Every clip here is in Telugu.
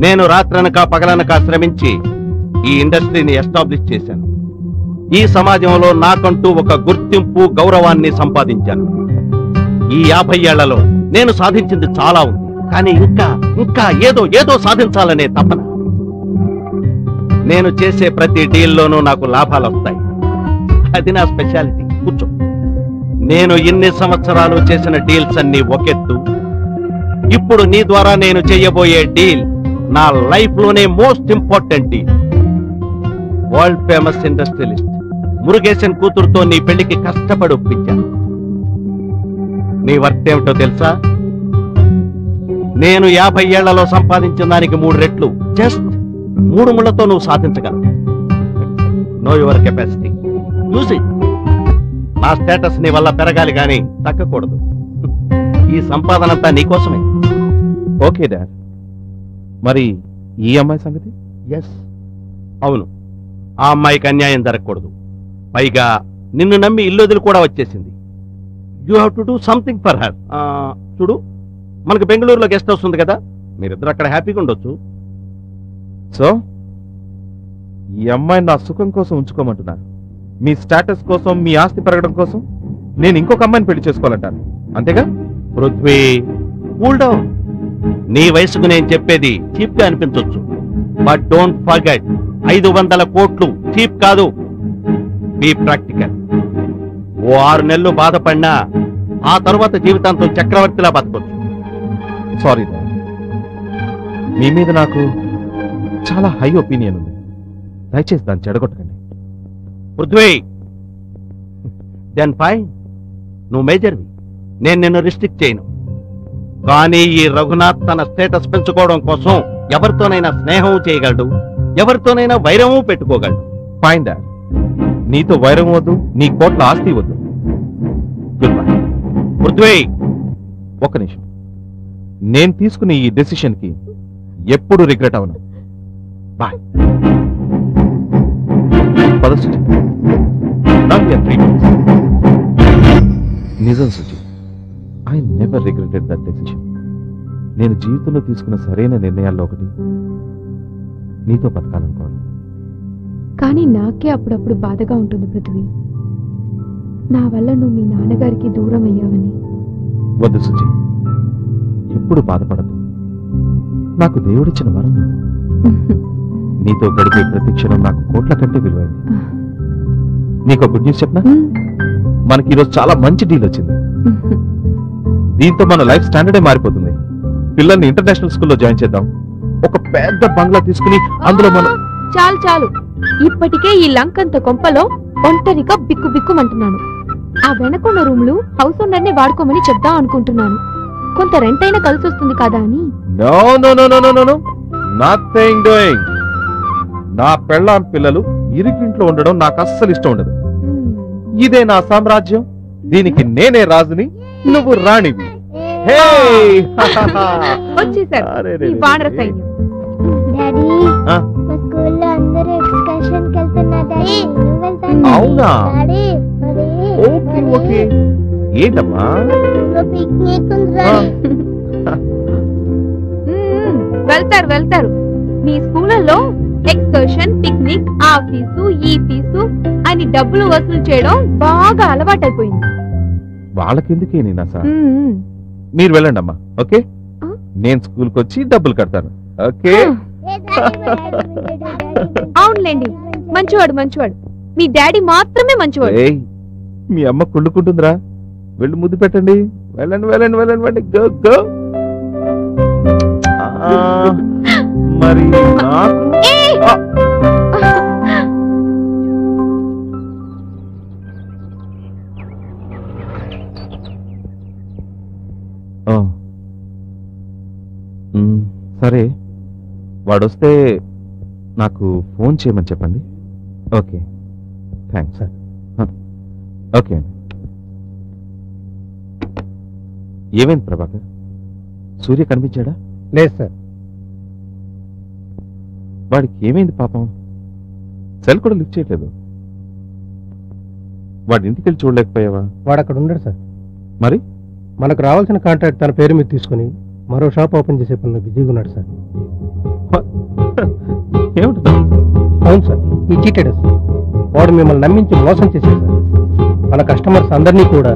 నేను రాత్రనక పగలనక శ్రమించి ఈ ఇండస్ట్రీని ఎస్టాబ్లిష్ చేశాను. ఈ సమాజంలో నాకంటూ ఒక గుర్తింపు గౌరవాన్ని సంపాదించాను. ఈ 50 ఏళ్లలో నేను సాధించింది చాలా ఉంది, కానీ ఇంకా ఇంకా ఏదో ఏదో సాధించాలనే తపన. నేను చేసే ప్రతి డీల్లోనూ నాకు లాభాలు వస్తాయి. అది నా స్పెషాలిటీ. కూర్చో. నేను ఇన్ని సంవత్సరాలు చేసిన డీల్స్ అన్ని ఒకెత్తు. ఇప్పుడు నీ ద్వారా నేను చేయబోయే డీల్ నా లైఫ్ లోనే most important deal. World famous industrialist Murugesan కూతురుతో నీ పెళ్లికి కష్టపడి ఒప్పించాను. నీ వర్త్ ఏమిటో తెలుసా? నేను 50 ఏళ్లలో సంపాదించిన దానికి 3 రెట్లు. జస్ట్ 3 ముళ్లతో నువ్వు సాధించగలవు. Know your capacity. Use it. నా స్టేటస్ నీ వల్ల పెరగాలి గాని తగ్గకూడదు. ఈ సంపాదనంతా నీకోసమే. Okay dad. మరి ఈ అమ్మాయి సంగతి? ఎస్, అవును. ఆ అమ్మాయికి అన్యాయం జరగకూడదు. పైగా నిన్ను నమ్మి ఇల్లు కూడా వచ్చేసింది. You have to do something for her. చూడు, మనకు బెంగళూరులో గెస్ట్ హౌస్ ఉంది కదా, మీరిద్దరు అక్కడ హ్యాపీగా ఉండొచ్చు. సో ఈ అమ్మాయిని నా సుఖం కోసం ఉంచుకోమంటున్నారు. మీ స్టేటస్ కోసం, మీ ఆస్తి పెరగడం కోసం నేను ఇంకొక అమ్మాయిని పెళ్లి చేసుకోవాలంటాను, అంతేగా? Prithvi, cool down. నీ వయసుకు నేను చెప్పేది చీప్ గా అనిపించవచ్చు, బట్ డోంట్ ఫర్గెట్ 500 కోట్లు చీప్ కాదు. Be practical. ఓ 6 నెలలు బాధపడినా ఆ తర్వాత జీవితాంతం చక్రవర్తిలా బతకొచ్చు. సారీ డాడ్, మీ మీద నాకు చాలా హై ఒపీనియన్ ఉంది. దయచేసి దాన్ని చెడగొట్టకండి. పృథ్వీ, దెన్ ఫైన్, నువ్వు మేజర్వి, నేను నిన్ను రిస్ట్రిక్ట్ చేయను. కానీ ఈ రఘునాథ్ తన స్టేటస్ పెంచుకోవడం కోసం ఎవరితోనైనా స్నేహం చేయగలడు, ఎవరితోనైనా వైరము పెట్టుకోగలడు. ఫైన్ డాడ్, నీతో వైరం వద్దు, నీ కోట్ల ఆస్తి వద్దు. Good bye. పృథ్వీ, ఒక్క నిమిషం. నేను తీసుకునే ఈ డెసిషన్ కి ఎప్పుడు రిగ్రెట్ అవను. బాయ్. నిజం Suji, I never regretted that decision. నేను జీవితంలో తీసుకున్న సరైన నిర్ణయాల్లో ఒకటి నీతో బతకాలనుకోవడం. కానీ నాకే అప్పుడప్పుడు బాధగా ఉంటుంది పృథ్వీ, నా వల్ల నువ్వు మీ నాన్నగారికి దూరం అయ్యావని. వద్దు సుజీ, ఎప్పుడు బాధపడదు. నాకు దేవుడిచ్చిన వరం నువ్వు. నీతో గడిపే ప్రతి క్షణం నాకు కోట్ల కంటే విలువైంది. నీకు గుడ్ న్యూస్ చెప్పనా? మనకి ఈరోజు చాలా మంచి డీల్ వచ్చింది. దీంతో మన లైఫ్ స్టాండర్డే మారిపోతుంది. పిల్లల్ని ఇంటర్నేషనల్ స్కూల్లో జాయిన్ చేద్దాం. ఒక పెద్ద బంగ్లా తీసుకుని అందులో మనం... చాలు చాలు, ఇప్పటికే ఈ లంకంత కొంపలో ఒంటరిగా బిక్కు బిక్కుమంటున్నాను. ఆ వెనకున్న రూమ్లు హౌస్ ఓనర్నే వాడుకోమని చెప్దాం అనుకుంటున్నాను. కొంత రెంట్ అయినా కలిసి వస్తుంది కదా అని. No no no no no no, nothing doing. నా పెళ్ళాం పిల్లలు ఇరుకింట్లో ఉండడం నాకు అస్సలు ఇష్టం ఉండదు. ఇదే నా సామ్రాజ్యం, దీనికి నేనే రాజుని, నువ్వు రాణివి. వచ్చేసారు ఈ వానర సైన్యం. డాడీ, మా స్కూల్లో అందరూ ఎక్స్కర్షన్ కి వెళ్తున్నారు డాడీ. నువ్వు వెళ్తావా? అవునా? డాడీ, మరి ఓకే ఓకే. ఏంటమ్మా? పిక్నిక్ ఉంది డాడీ. వెళ్తారు వెళ్తారు. మీ స్కూళ్ళలో ఎక్స్కర్షన్, పిక్నిక్, ఆ ఫీజు ఈ ఫీజు అని డబ్బులు వసూలు చేయడం బాగా అలవాటైపోయింది. వాళ్ళకెందుకే నేనా సార్? మీరు వెళ్ళండి అమ్మా. ఓకే, నేను స్కూల్కి వచ్చి డబ్బులు కడతాను. ఓకే. అవునులేండి, మంచివాడు మంచివాడు. మీ డాడీ మాత్రమే మంచివాడు. మీ అమ్మ కుళ్ళుకుంటుందిరా. వెళ్ళి ముద్దు పెట్టండి. వెళ్ళండి వెళ్ళండి వెళ్ళండి వెళ్ళండి. Go go. మరి నాకు సరే, వాడొస్తే నాకు ఫోన్ చేయమని చెప్పండి. Okay, thanks sir. ఓకే అండి. ఏమైంది ప్రభాకర్? సూర్య కనిపించాడా? లేదు సార్. వాడికి ఏమైంది పాపం? సెల్ కూడా లిఫ్ట్ చేయట్లేదు. వాడి ఇంటికి వెళ్ళి చూడలేకపోయావా? వాడు అక్కడ ఉండడు సార్. మరి మనకు రావాల్సిన కాంట్రాక్ట్ తన పేరు మీద తీసుకుని మరో షాప్ ఓపెన్ చేసే పనిలో బిజీగా ఉన్నాడు సార్. ఏమిటో? అవును సార్, ఈ చీటెడ్ వాడు మిమ్మల్ని నమ్మించి మోసం చేశాడు సార్. మన కస్టమర్స్ అందరినీ కూడా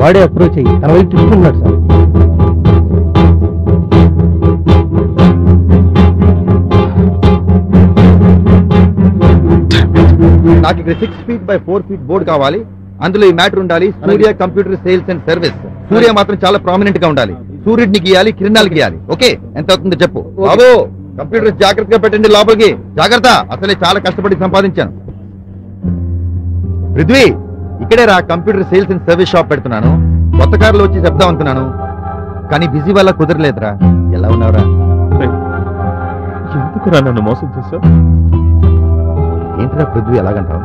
వాడే అప్రోచ్ అయ్యి తన వైపు తీసుకుంటున్నాడు సార్. నాకు ఇక్కడ 6 feet by 4 feet బోర్డు కావాలి. అందులో ఈ మ్యాటర్ ఉండాలి. సూర్య కంప్యూటర్ సేల్స్ అండ్ సర్వీస్. సూర్య మాత్రం చాలా ప్రామినెంట్ గా ఉండాలి. సూర్యుడిని గీయాలి, కిరణాలు గీయాలి. ఓకే, ఎంత అవుతుందో చెప్పు బాబు. కంప్యూటర్ జాగ్రత్తగా పెట్టండి లోపలికి. జాగ్రత్త, అసలే చాలా కష్టపడి సంపాదించాను. పృథ్వీ, ఇక్కడే రా. Computer sales and service shop పెడుతున్నాను. కొత్త కార్లో వచ్చి చెప్దాం అనుకున్నాను, కానీ బిజీ వల్ల కుదరలేదురా. ఎలా ఉన్నావురా? ఎందుకురా నన్ను మోసం చేశావు? ఏంటిరా పృథ్వీ ఎలాగంటావు?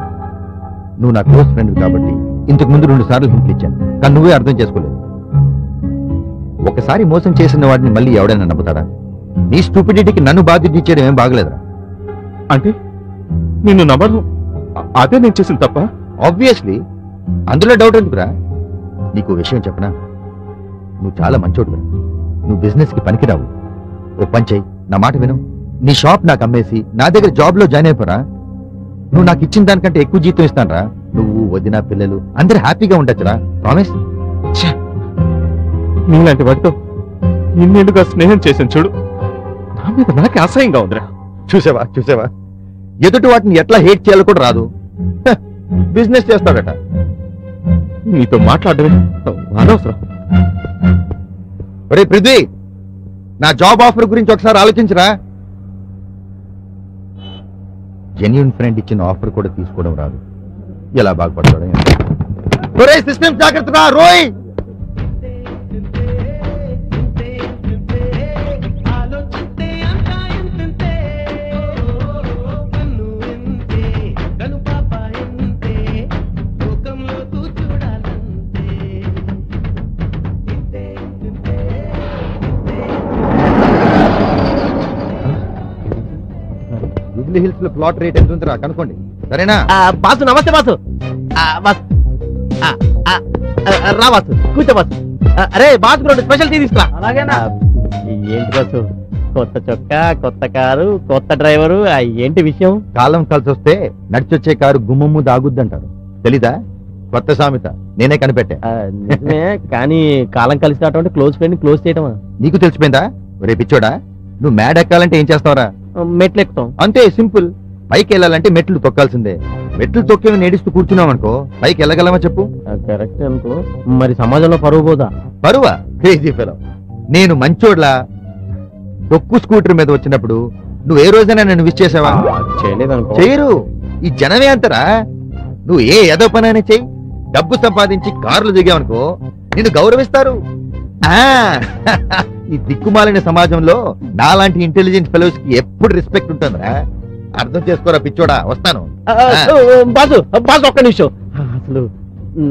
నువ్వు నా క్లోజ్ ఫ్రెండ్ కాబట్టి ఇంతకు ముందు 2 సార్లు హింట్లు ఇచ్చాను, కానీ నువ్వే అర్థం చేసుకోలేదు. ఒకసారి మోసం చేసిన వాడిని మళ్ళీ ఎవడైనా నమ్ముతాడా? నీ స్టూపిడిటీకి నన్ను బాధ్యత ఇచ్చేయడం ఏం బాగలేదురా. అంటే నిన్ను నమ్మను, అదే నేను చేసిన తప్ప? ఆబ్వియస్లీ, అందులో డౌట్ ఎందుకురా? నీకు విషయం చెప్పనా? నువ్వు చాలా మంచోడురా. నువ్వు బిజినెస్ కి పనికిరావు. ఓ పని చెయ్యి, నా మాట విను. నీ షాప్ నాకు అమ్మేసి నా దగ్గర జాబ్ లో జాయిన్ అయిపోరా. నువ్వు నాకు ఇచ్చిన దానికంటే ఎక్కువ జీతం ఇస్తానురా. నువ్వు, వదిన, పిల్లలు అందరూ హ్యాపీగా ఉండొచ్చురా. ప్రామిస్. నీలాంటి వాటితో ఇన్నేళ్లుగా స్నేహం చేశాను చూడు, నా మీద నాకే అసహ్యంగా ఉందిరా. చూసావా ఎదుటి వాటిని ఎట్లా హేట్ చేయాలో కూడా రాదు. బిజినెస్ చేస్తాడట. నీతో మాట్లాడమే అనవసరం. ఒరే పృథ్వీ, నా జాబ్ ఆఫర్ గురించి ఒకసారి ఆలోచించరా. జెన్యూన్ ఫ్రెండ్ ఇచ్చిన ఆఫర్ కూడా తీసుకోవడం రాదు. ఎలా బాగుపడతాడో. ఒరే సిస్టమ్ జాగ్రత్తగా రోయ్. జూబ్లీ హిల్స్ లో ప్లాట్ రేట్ ఎంత ఉందిరా కనుక్కోండి, సరేనా? బాసు నమస్తే బాసు. రా బాసు, కూర్చో బాసు. అరే బాసు 2 స్పెషల్ టీ తీసుకురా. అలాగేనా? ఏంటి బాసు, కొత్త చొక్కా, కొత్త కారు, కొత్త డ్రైవరు, ఏంటి విషయం? కాలం కలిసి వస్తే నడిచొచ్చే కారు గుమ్మమ్ము దాగుద్దంటారు, తెలీదా? కొత్త సామెత నేనే కనిపెట్టా. నిజమే, కానీ కాలం కలిసి రావటం క్లోజ్ ఫ్రెండ్ క్లోజ్ చేయటమా? నీకు తెలిసిపోయిందా? ఒరే పిచ్చోడా, నువ్వు మ్యాడ్ ఎక్కాలంటే ఏం చేస్తావరా? మెట్లు ఎక్కుతాం అంతే, సింపుల్. పైకి వెళ్ళాలంటే మెట్లు తొక్కాల్సిందే. మెట్లు తొక్కేవి నేడిస్తూ కూర్చున్నావు అనుకో, పైకి వెళ్ళగలమా చెప్పు? కరెక్ట్ అనుకో, మరి సమాజంలో పరువు పోదా? పరువా? Crazy fellow. నేను మంచోడ్లా డొక్కు స్కూటర్ మీద వచ్చినప్పుడు నువ్వు ఏ రోజైనా నన్ను విష్ చేసావా? చేయలేదనుకో. చేయరు. ఈ జనమే అంతరా. నువ్వు ఏ ఏదో పనైనా చెయ్యి, డబ్బు సంపాదించి కార్లు దిగావనుకో, నిన్ను గౌరవిస్తారు. ఈ దిక్కుమాలిన సమాజంలో నాలాంటి ఇంటెలిజెంట్ ఫెలోస్ కి ఎప్పుడు రెస్పెక్ట్ ఉంటుందిరా. అర్థం చేసుకోరా పిచ్చోడా. వస్తాను. బాసు బాసు ఒక్క నిమిషం. అసలు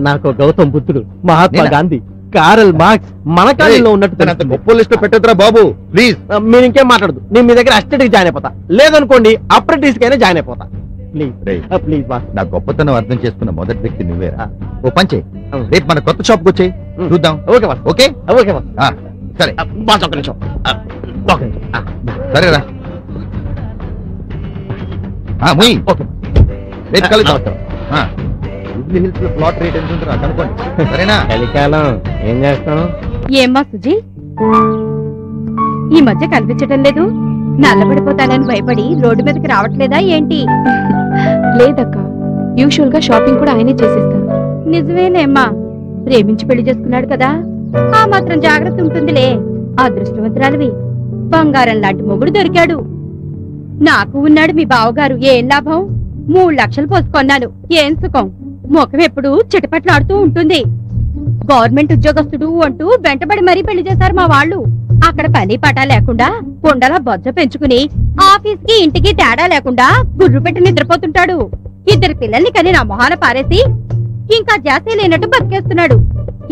నాకు గౌతమ్ బుద్ధుడు, మహాత్మా గాంధీ, కారల్ మార్క్స్ మన కాలంలో ఉన్నట్టు గొప్ప లిస్ట్ లో పెట్టొద్దురా బాబు, ప్లీజ్. మీరు ఇంకేం మాట్లాడదు. నేను మీ దగ్గర అస్టడీకి జాయిన్ అయిపోతా, లేదనుకోండి అప్రెంటిస్ కైనా జాయిన్ అయిపోతా. Please please boss. నా గొప్పతనం అర్థం చేసుకున్న మొదటి వ్యక్తి నువ్వేరా. ఓ పంచే, రేపు మన కొత్త షాప్ కు వచ్చేయి, చూద్దాం. Okay boss. Okay okay boss. సరే బాస్ ఒక్క నిమిషం. సరేరా. ముయ్, రేపు కలుద్దాం. జూబ్లీ హిల్స్ లో ప్లాట్ రేట్ ఎంత ఉంటుందా కనుక్కోండి, సరేనా? చలికాలం ఏం చేస్తాను? ఏమ్మా సుజీ, ఈ మధ్య కనిపించటం లేదు. నల్లబడిపోతానని భయపడి రోడ్డు మీదకి రావట్లేదా ఏంటి? లేదక్క, యూజువల్ గా షాపింగ్ కూడా ఆయనే చేసేస్తారు. నిజమేనేమ్మా, ప్రేమించి పెళ్లి చేసుకున్నాడు కదా, ఆ మాత్రం జాగ్రత్త ఉంటుందిలే. అదృష్టవంతురాలివి, బంగారం లాంటి మొగుడు దొరికాడు. నాకు ఉన్నాడు మీ బావగారు, ఏం లాభం? 3 లక్షలు పోసుకొన్నాను, ఏం సుఖం? ముఖం ఎప్పుడు చిటపట్లాడుతూ ఉంటుంది. గవర్నమెంట్ ఉద్యోగస్తుడు అంటూ వెంటబడి మరీ పెళ్లి చేశారు మా వాళ్ళు. అక్కడ పని పాట లేకుండా కొండలా బొజ్జ పెంచుకుని ఆఫీస్ కి ఇంటికి తేడా లేకుండా గుర్రు పెట్టి నిద్రపోతుంటాడు. 2 పిల్లల్ని కని నా మొహాన పారేసి ఇంకా జాసీ లేనట్టు బతికేస్తున్నాడు.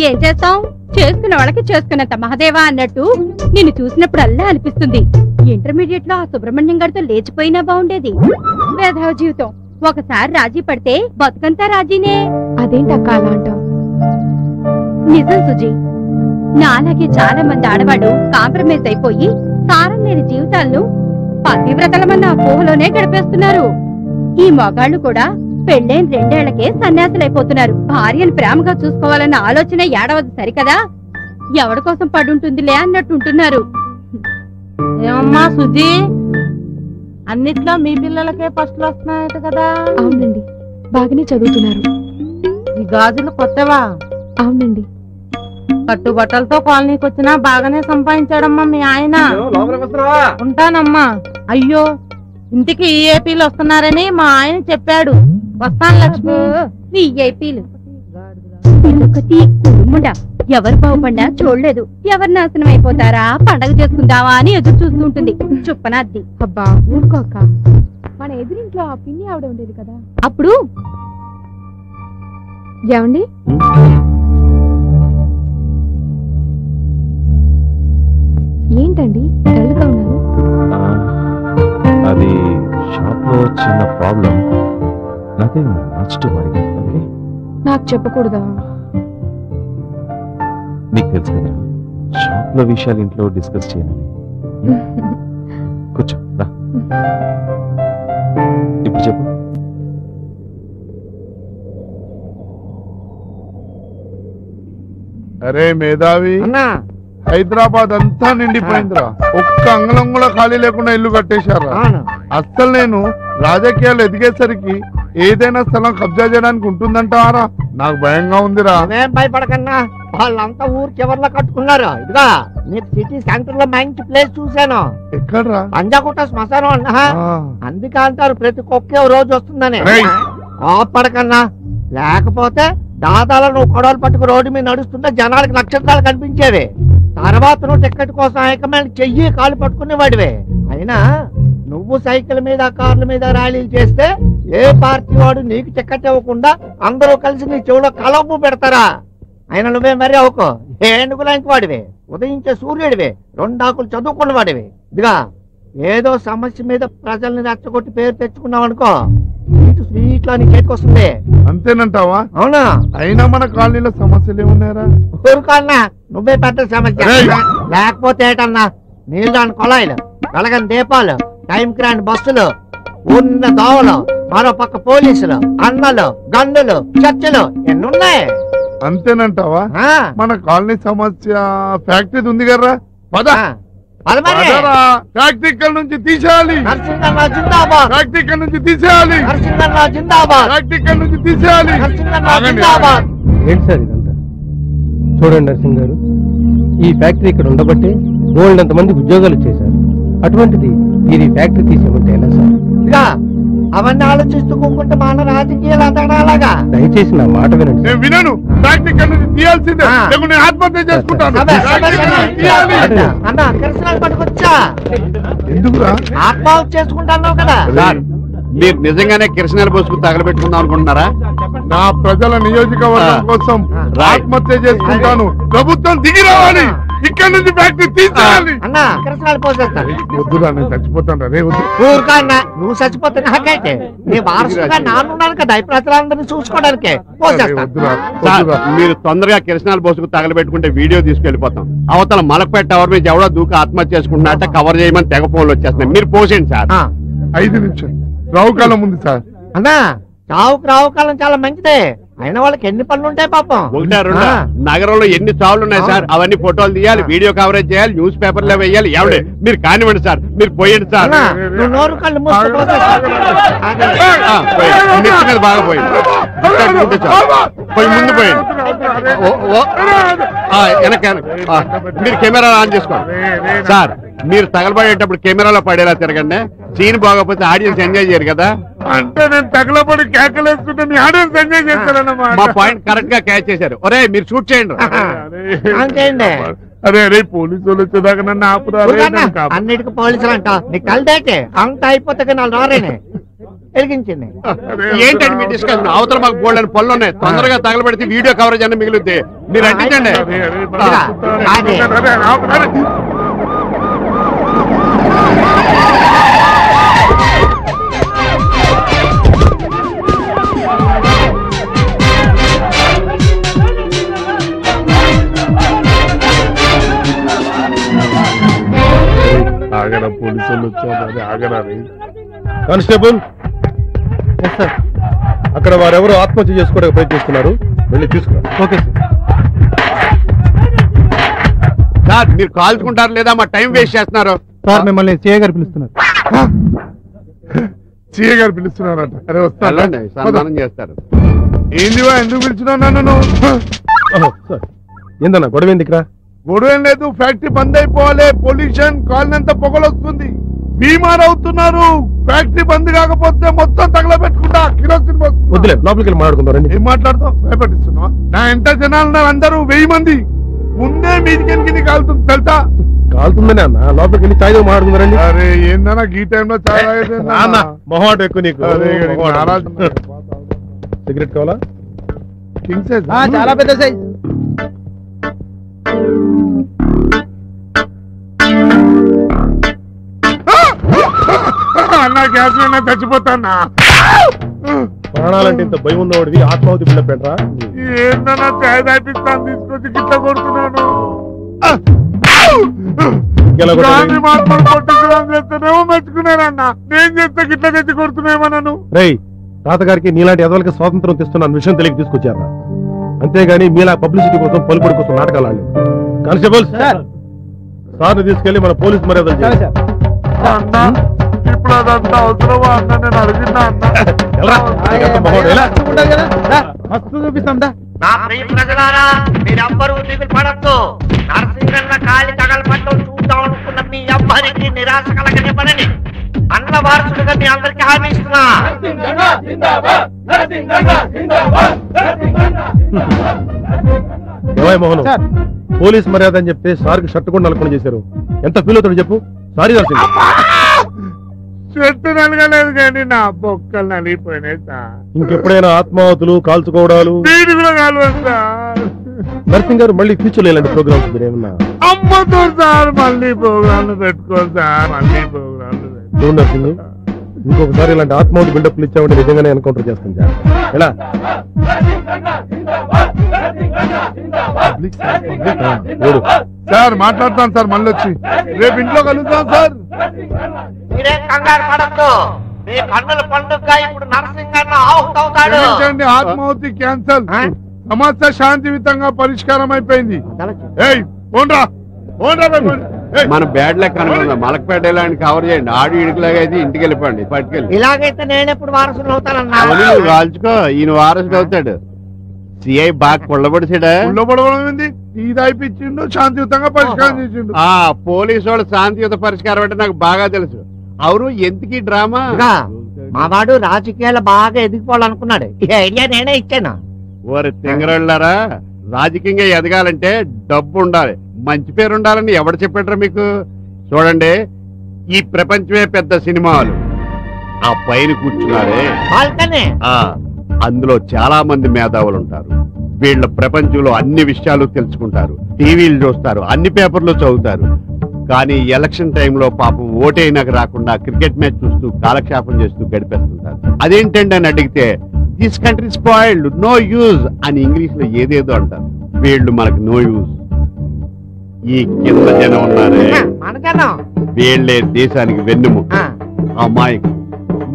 ఏం చేస్తాం, చేసుకున్న వాళ్ళకి చేసుకున్నంత మహదేవా అన్నట్టు నిన్ను చూసినప్పుడల్లా అనిపిస్తుంది, ఇంటర్మీడియట్ లో ఆ సుబ్రహ్మణ్యం గారితో లేచిపోయినా బాగుండేది. వేధవ జీవితం. ఒకసారి రాజీ పడితే బతుకంతా రాజీనే. అదేంటక్క అలా అంటావు? నిజం సుజీ, నాలాగే చాలా మంది ఆడవాళ్ళు కాంప్రమైజ్ అయిపోయి సారం లేని జీవితాలను పతివ్రతలమన్న అపోహలోనే గడిపేస్తున్నారు. ఈ మగాళ్ళు కూడా పెళ్ళైన 2 ఏళ్లకే సన్యాసులైపోతున్నారు. భార్యను ప్రేమగా చూసుకోవాలన్న ఆలోచన ఏడవదు సరికదా, ఎవడి కోసం పడుంటుందిలే అన్నట్టుంటున్నారు. ఏమమ్మా సుజీ, అన్నిట్లో మీ పిల్లలకే ఫస్ట్లు వస్తున్నాయట కదా? అవునండి, బాగానే చదువుతున్నారు. ఈ గాజులు కొత్తవా? అవునండి. కట్టుబట్టలతో కాలనీకి వచ్చినా బాగానే సంపాదించాడమ్మా మీ ఆయన. ఉంటానమ్మా. అయ్యో, ఇంటికి ఈఏపీలు వస్తున్నారని మా ఆయన చెప్పాడు. వస్తాను లక్ష్మి. విఐపీలు ఎవరు బాగుపడ్డా చూడలేదు, ఎవరు నాశనం అయిపోతారా పండగ చేసుకుందావా అని ఎదురు చూస్తుంటుంది. చుప్పనద్ది. అబ్బా ఊరుకోక, మన ఎదురింట్లో ఆ పిన్ని ఆవిడ ఉండేది కదా, అప్పుడు ఏమండి ఏంటండి డల్గా ఉన్నారు? అది షాప్ లో చిన్న problem. Nothing much to worry. Okay, నాకు చెప్పకూడదా? నీకు తెలుసు కదా, షాప్ లో విషయాలు ఇంట్లో డిస్కస్ చేయాలి. కూర్చో రా. ఇప్పుడు చెప్పు. అరే మేధావి, హైదరాబాద్ అంతా నిండిపోయిందిరా. ఒక్క అంగళం కూడా ఖాళీ లేకుండా ఇల్లు కట్టేశారా. అస్సలు నేను రాజకీయాలు ఎదిగేసరికి ఏదైనా స్థలం కబ్జా చేయడానికి ఉంటుందంటారా? నాకు భయంగా ఉందిరా. భయపడకన్నా, వాళ్ళంతా ఊరు చివర్లో కట్టుకున్నారు. ఇదిగా నీకు సిటీ సెంటర్ లో మంచి ప్లేస్ చూశాను. ఎక్కడ్రా? పంజాగుట్ట శ్మశానం అన్నా. అందుకే అంటారు ప్రతి కుక్క రోజు వస్తుందని. పడకన్నా, లేకపోతే దాదాలో నువ్వు కొడవలు పట్టుకు రోడ్డు మీద నడుస్తుంటే జనాలకు నక్షత్రాలు కనిపించేవి. తర్వాత నువ్వు టికెట్ కోసం హైకమాండ్ చెయ్యి కాలు పట్టుకునేవాడివే. అయినా నువ్వు సైకిల్ మీద కార్ల మీద ర్యాలీలు చేస్తే ఏ పార్టీ వాడు నీకు టికెట్ ఇవ్వకుండా అందరూ కలిసి నీ చెవులో కలపు పెడతారా? అయినా నువ్వే మరీ అవుకో, ఏనుగులాంటి వాడివే, ఉదయించే సూర్యుడివే, 2 ఆకులు చదువుకున్న వాడివే. ఇదిగా ఏదో సమస్య మీద ప్రజల్ని రెచ్చగొట్టి పేరు తెచ్చుకున్నావు అనుకో, స్వీట్ లో నీ చేతికి వస్తుంది. అంతేనంటావా? అవునా? అయినా మన కాలనీలో సమస్యలు ఏమున్నాయరా? ఊరుకోన్నా, నువ్వే పెద్ద సమస్య. లేకపోతే ఏటన్నా, నీళ్ళు రాని కొళాయిలు, వెలగని దీపాలు, టైంకి రాని బస్సులు, ఉన్న దోవలు, మరో పక్క పోలీసులు, అన్నలు, గన్నులు, చర్చలు ఎన్నున్నాయి. అంతేనంటావా? మన కాలనీ సమస్య ఫ్యాక్టరీ ఉంది కదరా, పద ఫ్యాక్టరీ ఇక్కడ నుంచి తీసేయాలి. ఫ్యాక్టరీ ఇక్కడ నుంచి తీసేయాలి. ఫ్యాక్టరీ ఇక్కడ నుంచి తీసేయాలి. ఏంటి సార్ ఇదంతా? చూడండి నరసింగ్ గారు, ఈ ఫ్యాక్టరీ ఇక్కడ ఉండబట్టే బోల్డ్ అంతమంది ఉద్యోగాలు చేశారు. అటువంటిది మీరు ఈ ఫ్యాక్టరీ తీసేమంటే ఎలా సార్? అవన్నీ ఆలోచిస్తూ కూకుంటే మన రాజకీయాలు అతడాలాగా. దయచేసి నా మాట వినండి. నేను వినను. ఫ్యాక్టరీ ఇక్కడ నుంచి తీయాల్సిందే, నేను ఆత్మహత్య చేసుకుంటాను. అన్న కిరసనాలు పట్టుకొచ్చా? ఎందుకురా? ఆత్మహత్య చేసుకుంటాను కదా. మీరు నిజంగానే కిరసనాలు పోసుకుని తగలబెట్టుకుందాం అనుకుంటున్నారా? నా ప్రజల నియోజకవర్గం కోసం ఆత్మహత్య చేసుకుంటాను. ప్రభుత్వం దిగి రావాలి, ఇక్కడ నుంచి ఫ్యాక్టరీ తీసేయాలి. అన్న కిరసనాలు పోసేస్తాను. వద్దురా, నేను చచ్చిపోతాను. రే వద్దు. ఊరుకా అన్న, నువ్వు చచ్చిపోతే నాకైతే నీ వారసుగా నానున్నాను కదా, ఈ ప్రజలందరినీ చూసుకోవడానికి పోసేస్తాను. మీరు తొందరగా కిరసనాలు పోసుకు తగలబెట్టుకుంటే వీడియో తీసుకెళ్లిపోతాం. అవతల మలక్పేట టవర్ మీద ఎవడో దూకి ఆత్మహత్య చేసుకుంటున్నట్ట కవర్ చేయమని తెగ ఫోన్లు వచ్చేస్తున్నాయి. మీరు పోసేయండి సార్. 5 నిమిషాలు రావుకాలం ఉంది సార్. అన్నా చావుకు రావుకాలం చాలా మంచిదే, అయినా వాళ్ళకి ఎన్ని పనులు ఉంటాయి పాపం. 1 2 నగరంలో ఎన్ని చావులు ఉన్నాయి సార్, అవన్నీ ఫోటోలు తీయాలి, వీడియో కవరేజ్ చేయాలి, న్యూస్ పేపర్లో వేయాలి. ఎవడే మీరు కానివ్వండి సార్, మీరు పోయండి సార్. నోరు కళ్ళు మీద బాగా పోయింది, పోయి ముందు పోయింది. మీరు కెమెరా ఆన్ చేసుకోండి సార్. మీరు తగలబడేటప్పుడు కెమెరాలో పడేలా తిరగండి. సీన్ బాగోకపోతే ఆడియన్స్ ఎంజాయ్ చేయరు కదా. అంటే నేను తగలబడి కేకలేసుకుంటే మీ ఆడియన్స్ ఎంజాయ్ చేస్తారన్నమాట. మా పాయింట్ కరెక్ట్ గా క్యాచ్ చేశారు. ఒరే మీరు షూట్ చేయండి. అరే అరే పోలీసు వాళ్ళు వచ్చేదాకా నన్ను ఆపురా. అన్నిటికీ పోలీసులు అంట, నీ కలదేటే అంత అయిపోతే నాలుగు రారేనే వెలిగించింది. ఏంటండి మీ డిస్కషన్? అవతల మాకు బోల్డ్ అని పనులు ఉన్నాయి, తొందరగా తగలబెడితే వీడియో కవరేజ్ అన్న మిగులుద్ది. మీరు అంటించండి. ఆగరా పోలీసు పోలీసు వాళ్ళు వచ్చారు ఆగరా రే. కానిస్టేబుల్ అక్కడ వారెవరో ఆత్మహత్య చేసుకోవడానికి ప్రయత్నిస్తున్నారు, వెళ్ళి తీసుకురా. Okay sir. సార్ మీరు కాల్చుకుంటారు లేదా మా టైం వేస్ట్ చేస్తున్నారు. సార్ మిమ్మల్ని సిఐ గారు పిలుస్తున్నారు. సీఏ గారు పిలుస్తున్నారట. అరే వెళ్ళండి, వస్తా సన్మానం చేస్తారు. ఏందివా ఎందుకు పిలిచినావు నన్ను నువ్వు? సార్ ఏందన్నా గొడవ ఏంది ఇక్కడ? గొడవ ఏం లేదు, ఫ్యాక్టరీ బంద్ అయిపోవాలి. పొల్యూషన్ కాలనంతా పొగలొస్తుంది, బీమార్ అవుతున్నారు. ఫ్యాక్టరీ బంద్ కాకపోతే మొత్తం తగలబెట్టుకుంటా కిరోసిన్ పోసుకుంటా. వద్దులే, లోపలికి వెళ్ళి మాట్లాడుకుందాం రండి. ఏం మాట్లాడతావు? భయపడిస్తున్నావా? నా ఎంత జనాలు ఉన్నారు, అందరూ 1000 మంది. ముందే మీదికి కాలుతుంది తెలుసా? కాలుతుందనే అన్న, లోపలికి వెళ్ళి చాయ్ మాట్లాడుకుందాం రండి. అరే ఏందన్నా ఈ టైంలో చాలా మొహమాట ఎక్కువ నీకు. సిగరెట్ కావాలా? కింగ్ సైజ్ చాలా పెద్ద సైజ్. అన్నా గ్యాస్ చచ్చిపోతాన్నా. ప్రాణాలంటే ఇంత భయం ఉన్నవాడివి ఆత్మాహుతి బిల్డప్ ఏంట్రా? ఏందన్నా చాయ్ తాపిస్తాను తీసుకొచ్చి గిట్ట కొడుతున్నాను. గాంధీ మహాత్ముడు కొట్టించడం చేస్తేనేమో మెచ్చుకున్నారన్నా, నేను చేస్తే గిట్ల తెచ్చి కొడుతున్నామన్నాను. రేయ్, తాతగారికి నీలాంటి ఎదవలకి స్వాతంత్రం తెస్తున్న విషయం తెలియక తీసుకొచ్చారా? అంతేగాని మీలా పబ్లిసిటీ కోసం పలుకుడు కోసం నాటకాలు ఆడలేదు. కానిస్టేబుల్ సార్ని తీసుకెళ్లి మన పోలీస్ మర్యాదలు చేయాలి. అన్నా ఇప్పుడు అదంతా అవసరమా అన్న? నేను అడిగినా మస్తు చూపిస్తాం. నా ప్రియ ప్రజలారా, మీరెవ్వరూ దిగులు పడద్దు. నరసింహన్న కాలి తగలబట్టం చూద్దాం అనుకున్న మీ ఎవ్వరికి నిరాశ కలగనివ్వనని అన్న వారసుడిగా మీ అందరికీ హామీ ఇస్తున్నా. ఏవై మోహన్, పోలీస్ మర్యాద అని చెప్తే సార్కి షర్ట్ కూడా నలుకొని చేశారు. ఎంత ఫీల్ అవుతాడు చెప్పు. సారీ నరసింహ. చెట్టు నలగలేదు కానీ నా బొక్కలు నలిగిపోయినాయి సార్. ఇంకెప్పుడైనా ఆత్మాహుతులు కాల్చుకోవడాలు వీడి కూడా కాలువదు సార్. నరసింహ్ గారు మళ్ళీ ఫ్యూచర్ ఇలాంటి ప్రోగ్రామ్స్ మీరు ఏమన్నా? అమ్మతో సార్ మళ్ళీ ప్రోగ్రాంలు పెట్టుకోండి సార్, మళ్ళీ ప్రోగ్రాంలు చూడు నరసింహ్, ఇంకొకసారి ఇలాంటి ఆత్మాహుతి బిల్డప్లు ఇచ్చామంటే నిజంగానే ఎన్కౌంటర్ చేస్తాం సార్. ఎలా సార్ మాట్లాడతాను సార్, మళ్ళీ వచ్చి రేపు ఇంట్లో కలుద్దాం సార్. మీరేం కంగారు పడద్దు. మీ కన్నుల పండుగ ఇప్పుడు నరసింహన్న ఆహుతవుతాడు. ఆత్మాహుతి క్యాన్సల్, సమస్య శాంతియుతంగా పరిష్కారం అయిపోయింది. ఏయ్ పోండ్రా పోండ్రా. మన బ్యాడ్ లెక్క అనుకుందాం. మలక్పేట ఇలాంటి కవర్ చేయండి. ఆడు ఇడుకులాగా అయితే ఇంటికి వెళ్ళిపోండి, పట్టుకెళ్ళి. ఇలాగైతే నేనెప్పుడు వారసులు అవుతానన్నా? నువ్వు కాల్చుకో, ఈయన వారసుడు అవుతాడు. సిఐ బాగా కుళ్ళబడిసాడా? కుళ్ళబడబడింది, ఇది అయిపించిండు, శాంతియుతంగా పరిష్కారం చేసిండు. ఆ పోలీసు వాళ్ళు శాంతియుత పరిష్కారం అంటే నాకు బాగా తెలుసు. అవును ఎందుకు డ్రామా? మావాడు రాజకీయాలు బాగా ఎదిగిపోవాలనుకున్నాడు. ఈ ఐడియా నేనే ఇచ్చాను. ఓరి తింగరళ్ళారా, రాజకీయంగా ఎదగాలంటే డబ్బు ఉండాలి, మంచి పేరు ఉండాలని ఎవడు చెప్పాడ్రా మీకు? చూడండి, ఈ ప్రపంచమే పెద్ద సినిమాలు. ఆ పైన కూర్చున్నారే అందులో చాలా మంది మేధావులు ఉంటారు. వీళ్ళ ప్రపంచంలో అన్ని విషయాలు తెలుసుకుంటారు, టీవీలు చూస్తారు, అన్ని పేపర్లు చదువుతారు. కానీ ఎలక్షన్ టైంలో పాపం ఓటైనాక రాకుండా క్రికెట్ మ్యాచ్ చూస్తూ కాలక్షేపం చేస్తూ గడిపేస్తుంటారు. అదేంటండి అని అడిగితే this country spoiled, no use అని ఇంగ్లీష్ లో ఏదేదో అంటారు. వీళ్ళు మనకు నో యూజ్. ఈ కింద జనం ఉన్నారే, వీళ్ళే దేశానికి వెన్నుముక. అమాయకులు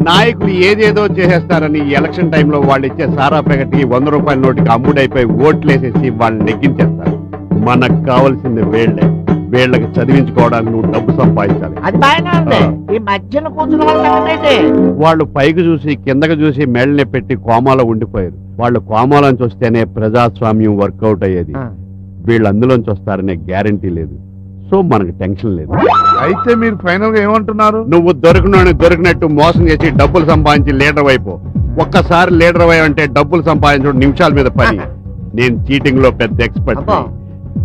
నాయకులు ఏదేదో చేసేస్తారని ఎలక్షన్ టైంలో వాళ్ళు ఇచ్చే సారా ప్యాకెట్కి 100 రూపాయల నోటికి అమ్ముడైపోయి ఓట్లేసేసి వాళ్ళని నెగ్గించేస్తారు. మనకు కావాల్సింది వీళ్ళే. వీళ్ళకి చదివించుకోవడానికి నువ్వు డబ్బు సంపాదించాలి. వాళ్ళు పైకి చూసి కిందకి చూసి మెళ్ళని పెట్టి కోమాలో ఉండిపోయారు. వాళ్ళు కోమాలోంచి వస్తేనే ప్రజాస్వామ్యం వర్కౌట్ అయ్యేది. వీళ్ళు అందులోంచి వస్తారనే గ్యారంటీ లేదు. సో మనకు టెన్షన్ లేదు. అయితే మీరు ఫైనల్ గా ఏమంటున్నారు? నువ్వు దొరికినట్టు మోసం చేసి డబ్బులు సంపాదించి లీడర్ అయిపో. ఒక్కసారి లీడర్ అయ్యంటే డబ్బులు సంపాదించడం నిమిషాల మీద పని. నేను చీటింగ్ లో పెద్ద ఎక్స్పర్ట్.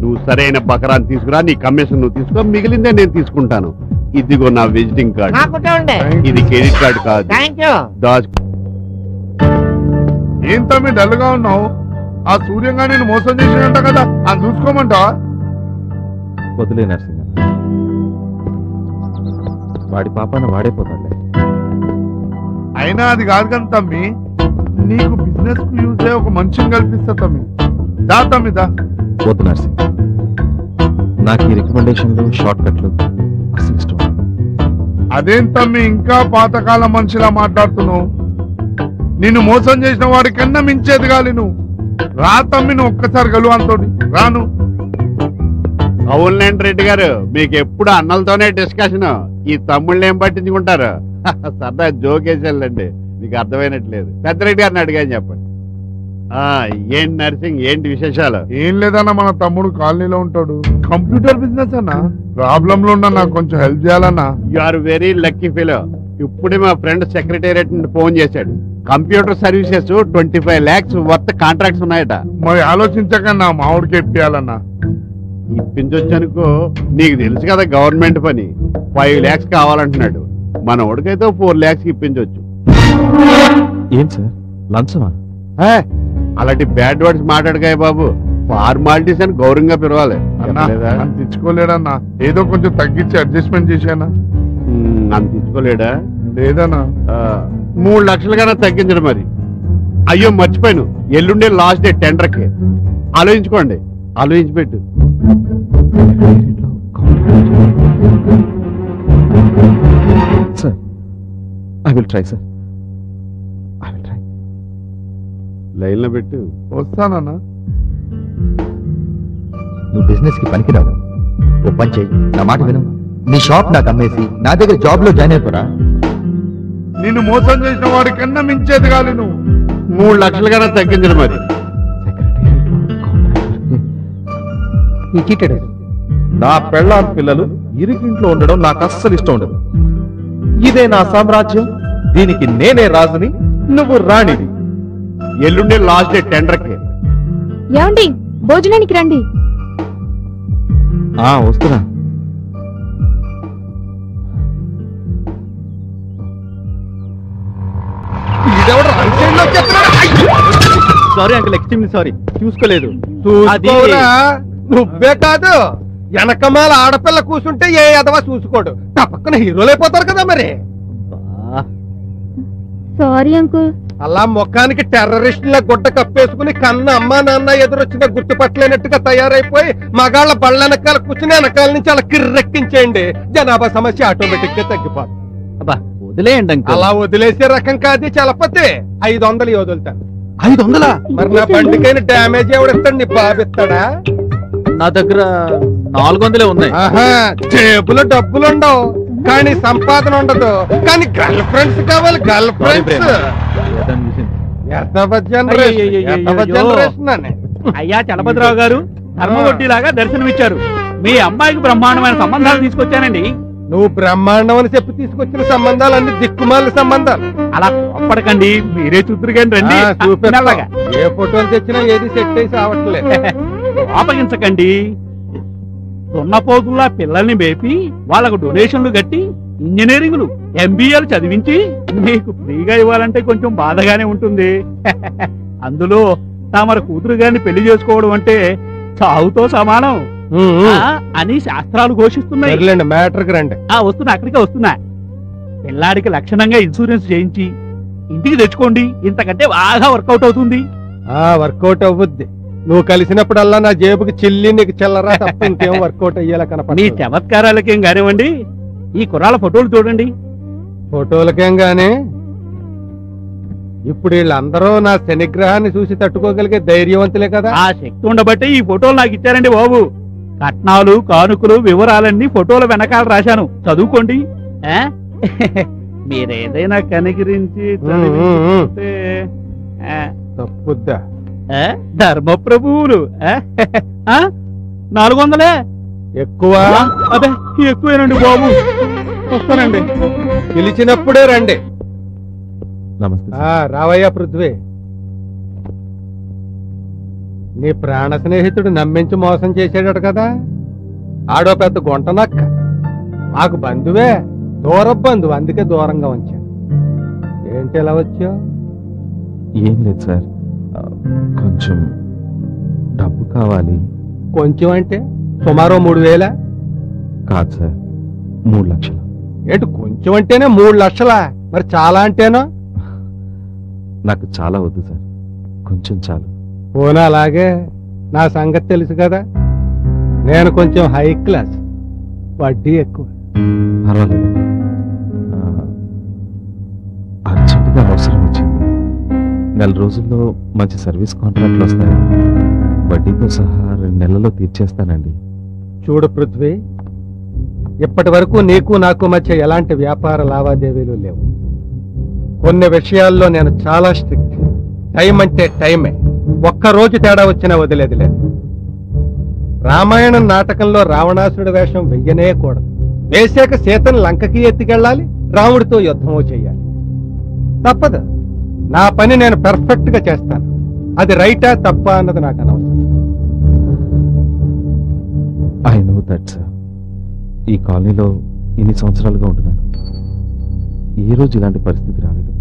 నువ్వు సరైన బకరాన్ని తీసుకురా, నీ కమిషన్ నువ్వు తీసుకో, మిగిలిందే నేను తీసుకుంటాను. ఇదిగో నా విజిటింగ్ కార్డు. ఇది క్రెడిట్ కార్డు కాదు. ఏం తమ్మి డల్ గా ఉన్నావు? ఆ సూర్యంగా నేను మోసం చేసినట్ట కదా, అది చూసుకోమంటా? వదిలే నరసింహ, వాడి పాపాన వాడైపోతాడులే. అయినా అది కాదు కానీ తమ్మి, నీకు బిజినెస్ కు యూజ్ అయ్యే ఒక మనిషిని కల్పిస్తా తమ్మి. దా తమ్మి దా. వద్దు నరసింహ, నాకు ఈ రికమెండేషన్లు షార్ట్ కట్లు అసలు ఇష్టం. అదేం తమ్మి ఇంకా పాతకాలం మనిషిలా మాట్లాడుతున్నావు? నిన్ను మోసం చేసిన వాడి కన్నా మించేది గాలి నువ్వు. రా తమ్మి, నువ్వు ఒక్కసారి గలువు అంతోటి రాను. అవునులేండి రెడ్డి గారు, మీకు ఎప్పుడు అన్నలతోనే డిస్కషన్. ఈ తమ్ముళ్ళు ఏం పట్టించుకుంటారు? సరదా జోకేసాలండి, మీకు అర్థమైనట్లేదు. పెద్దరెడ్డి గారిని అడిగాని చెప్పండి. ఏంటి నర్సింగ్, ఏంటి విశేషాలు? ఏం లేదన్నా, మన తమ్ముడు కాలనీలో ఉంటాడు, కంప్యూటర్ బిజినెస్ అన్నా. ప్రాబ్లం లో ఉన్నా, నాకు కొంచెం హెల్ప్ చేయాలన్నా. You are very lucky fellow. ఇప్పుడే మా ఫ్రెండ్ సెక్రటేరియట్ నుండి ఫోన్ చేశాడు. Computer services 25 lakhs worth contracts ఉన్నాయట. మరి ఆలోచించకన్నా మామిడికి ఎప్పియాలన్నా. ఇప్పించొచ్చనుకో, నీకు తెలుసు కదా గవర్నమెంట్ పని. 5 lakhs కావాలంటున్నాడు. మన వాడికైతే 4 lakhs ఇప్పించవచ్చు. ఏం సార్, లంచమా? అలాంటి బ్యాడ్ వర్డ్స్ మాట్లాడకాయ బాబు. ఫార్మాలిటీస్ అని గౌరవంగా పిలవాలి. అంత ఇచ్చుకోలేడన్నా, ఏదో కొంచెం తగ్గించి అడ్జస్ట్మెంట్ చేశానా. అంత ఇచ్చుకోలేడా? లేదన్నా. 3 లక్షలు కన్నా తగ్గించడం. మరి అయ్యో మర్చిపోయాను, ఎల్లుండే లాస్ట్ డే టెండర్ కి. ఆలోచించుకోండి, ఆలోచించి పెట్టు. Sir, I will try sir, I will try. Line లో పెట్టు. వస్తానన్నా. నువ్వు బిజినెస్ కి పనికిరావు. ఓ పని చెయ్యి, నా మాట విను. నీ షాప్ నాకు అమ్మేసి నా దగ్గర జాబ్ లో జాయిన్ అయిపోరా. నిన్ను మోసం చేసిన వాడి కన్నా మించేది కాదు నువ్వు. 3 లక్షలు కన్నా తగ్గించడం. మరి నా పెళ్ళాం పిల్లలు ఇరుకింట్లో ఉండడం నాకు అస్సలు ఇష్టం ఉండదు. ఇదే నా సామ్రాజ్యం, దీనికి నేనే రాజుని, నువ్వు రాణివి. ఎల్లుండే లాస్ట్ డే టెండర్ కి. ఏమండి, భోజనానికి రండి. వస్తున్నా. సారీ అంకుల్, ఎక్స్ట్రీమ్లీ సారీ, చూసుకోలేదు. నువ్వే కాదు, వెనకమాల ఆడపిల్ల కూర్చుంటే ఏ ఎదవా చూసుకోడు. తప్పక్కన హీరోలైపోతారు కదా మరి. Sorry uncle. అలా ముఖానికి టెర్రరిస్టుల గుడ్డ కప్పేసుకుని కన్న అమ్మా నాన్న ఎదురొచ్చిన గుర్తుపట్టలేనట్టుగా తయారైపోయి మగాళ్ళ బళ్ళ వెనకాల కూర్చుని వెనకాల నుంచి అలా కిర్రెక్కించేయండి. జనాభా సమస్య ఆటోమేటిక్ గా తగ్గిపోతుంది. వదిలేయండి అంకుల్. అలా వదిలేసే రకం కాదు చలపతి. 500 వదులుతాను. 500? మరి నా బండికైనా డ్యామేజ్ ఎవడిస్తాడు? నీ బాబిస్తాడా? నా దగ్గర 400 ఉన్నాయి. జేబులో డబ్బులుండవు కానీ సంపాదన ఉండదు. కానీ గర్ల్ ఫ్రెండ్స్ కావాలి, గర్ల్ ఫ్రెండ్స్. అయ్యా చలపతిరావు గారు, ధర్మవడ్డీలాగా దర్శనమిచ్చారు. మీ అమ్మాయికి బ్రహ్మాండమైన సంబంధాలు తీసుకొచ్చానండి. నువ్వు బ్రహ్మాండం అని చెప్పి తీసుకొచ్చిన సంబంధాలు అన్ని దిక్కుమాల సంబంధాలు. అలా కోప్పడకండి, మీరే చూద్దరు కానీ రండి. ఏ ఫోటోలు తెచ్చినా ఏది సెట్ అయి సావట్లేదు. ఆపగించకండి. దున్నపోతుల్లా పిల్లల్ని మేపి వాళ్ళకు డొనేషన్లు కట్టి ఇంజనీరింగ్లు MBAలు చదివించి మీకు ఫ్రీగా ఇవ్వాలంటే కొంచెం బాధగానే ఉంటుంది. అందులో తమరు కూతురు గారిని పెళ్లి చేసుకోవడం అంటే చావుతో సమానం అని శాస్త్రాలు ఘోషిస్తున్నాయి. మ్యాటర్కి రండి. వస్తున్నా, అక్కడికే వస్తున్నా. పిల్లాడికి లక్షణంగా ఇన్సూరెన్స్ చేయించి ఇంటికి తెచ్చుకోండి, ఇంతకంటే బాగా వర్కౌట్ అవుతుంది. వర్కౌట్ అవ్వద్ది. నువ్వు కలిసినప్పుడల్లా నా జేబుకి చిల్లి నీకు చెల్లరా తప్ప ఇంకేం వర్కౌట్ అయ్యేలా కనపడ. మీ చమత్కారాలకేం కానివ్వండి, ఈ కుర్రాళ్ళ ఫోటోలు చూడండి. ఫోటోలకేం గానీ ఇప్పుడు వీళ్ళందరూ నా శనిగ్రహాన్ని చూసి తట్టుకోగలిగే ధైర్యవంతులే కదా. ఆ శక్తి ఉండబట్టి ఈ ఫోటోలు నాకు ఇచ్చారండి బాబు. కట్నాలు కానుకలు వివరాలన్నీ ఫోటోల వెనకాల రాశాను, చదువుకోండి. మీరేదైనా కనికరించి తప్పుద్దా? ధర్మప్రభువులు 400 ఎక్కువ? అదే ఎక్కువేనండి బాబు. వస్తానండి. పిలిచినప్పుడే రండి. నమస్తే. రావయ్యా పృథ్వీ. నీ ప్రాణ స్నేహితుడు నమ్మించి మోసం చేసాడట కదా. ఆడో పెద్ద గుంట నక్క. మాకు బంధువే, దూర బంధువు, అందుకే దూరంగా ఉంచాను. ఏంటి ఎలా వచ్చావు? ఏం లేదు సార్, కొంచెం డబ్బు కావాలి. కొంచెం అంటే సుమారు 3000? కాదు సార్, 3 లక్షలు. ఏంటి కొంచెం అంటేనే 3 లక్షలా? మరి చాలా అంటేనో? నాకు చాలా వద్దు సార్, కొంచెం చాలు. పోనా అలాగే. నా సంగతి తెలుసు కదా, నేను కొంచెం హై క్లాస్, వడ్డీ ఎక్కువ. పర్వాలేదు. నెల రోజుల్లో మంచి సర్వీస్ కాంట్రాక్ట్లు వస్తాయి. వడ్డీతో సహా 2 నెలల్లో తీర్చేస్తానండి. చూడు పృథ్వీ, ఇప్పటి వరకు నీకు నాకు మధ్య ఎలాంటి వ్యాపార లావాదేవీలు లేవు. కొన్ని విషయాల్లో నేను చాలా స్ట్రిక్ట్. టైం అంటే టైమే. ఒక్కరోజు తేడా వచ్చినా వదిలేది లేదు. రామాయణం నాటకంలో రావణాసురుడి వేషం వెయ్యనే కూడదు. వేసాక సీతను లంకకి ఎత్తికెళ్ళాలి, రాముడితో యుద్ధమో చెయ్యాలి. తప్పదు. నా పని నేను పెర్ఫెక్ట్ గా చేస్తాను. అది రైటా తప్ప అన్నది నాకు అనవసరం. I know that sir. ఈ కాలనీలో ఇన్ని సంవత్సరాలుగా ఉంటున్నాను. ఏ రోజు ఇలాంటి పరిస్థితి రాలేదు.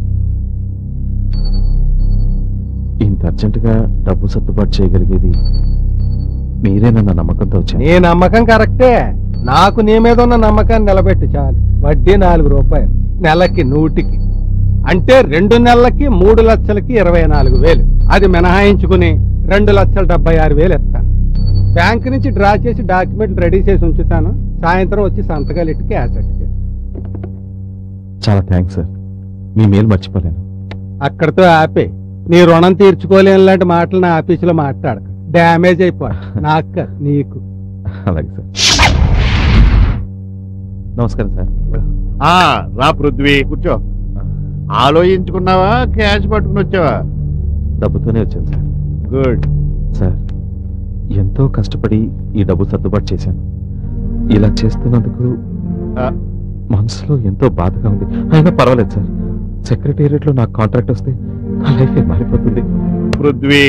ఇంత అర్జెంటుగా డబ్బు సర్దుబాటు చేయగలిగేది మీరేనన్న నమ్మకంతో వచ్చాను. నీ నమ్మకం కరెక్టే. నాకు నీ మీద ఉన్న నమ్మకాన్ని నిలబెట్టి చాలు. వడ్డీ 4 రూపాయలు, నెలకి 100కి. అంటే 2 నెలలకి 3 లక్షలకి 24,000. అది మినహాయించుకుని 2,76,000 ఇస్తాను. బ్యాంక్ నుంచి డ్రా చేసి డాక్యుమెంట్లు రెడీ చేసి ఉంచుతాను. సాయంత్రం వచ్చి సంతకాలు ఎట్టుకి యాసెట్కి. చాలా థ్యాంక్స్ సార్. మీ మేలు మర్చిపోలేను. అక్కడితో ఆపే. నీ రుణం తీర్చుకోలేని లాంటి మాటలు నా ఆఫీసులో మాట్లాడక. డ్యామేజ్ అయిపోయి నాకు నీకు. అలాగే సార్. నమస్కారం సార్. రా పృథ్వీ, కూర్చో. ఆలోచించుకున్నావా, క్యాష్ పట్టుకుని వచ్చావా? డబ్బుతోనే వచ్చాను సార్. గుడ్ సార్, ఎంతో కష్టపడి ఈ డబ్బు సర్దుబాటు చేశాను. ఇలా చేస్తున్నందుకు మనసులో ఎంతో బాధగా ఉంది. అయినా పర్వాలేదు సార్. సెక్రటేరియట్ లో నాకు కాంట్రాక్ట్ వస్తే నా లైఫ్ మారిపోతుంది. పృథ్వీ,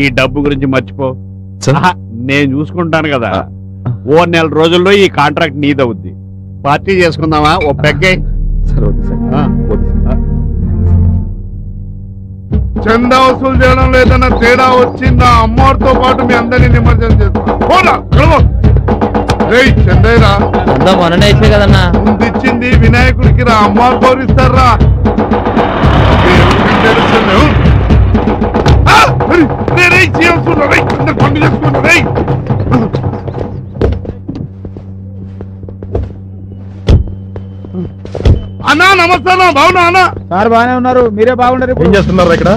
ఈ డబ్బు గురించి మర్చిపో. నేను చూసుకుంటాను కదా. ఓ 1 నెల రోజుల్లో ఈ కాంట్రాక్ట్ నీదవుద్ది. పార్టీ చేసుకుందామా? ఓ పెగ్గే. సార్ వద్దు సార్. చందా వసూలు చేయడం లేదన్న తేడా వచ్చిందా? అమ్మవారితో పాటు మీ అందరినీ నిమజ్జనం చేస్తా. చందయ్యరా, మొన్ననే ఇచ్చే కదన్నా. ముందు ఇచ్చింది వినాయకుడికి రా. అమ్మవారు గౌరవిస్తారా? అన్నా నమస్తే అన్న. బాగున్నా అన్న? సార్ బాగానే ఉన్నారు. మీరే బాగున్నారు. ఏం చేస్తున్నారు ఇక్కడ?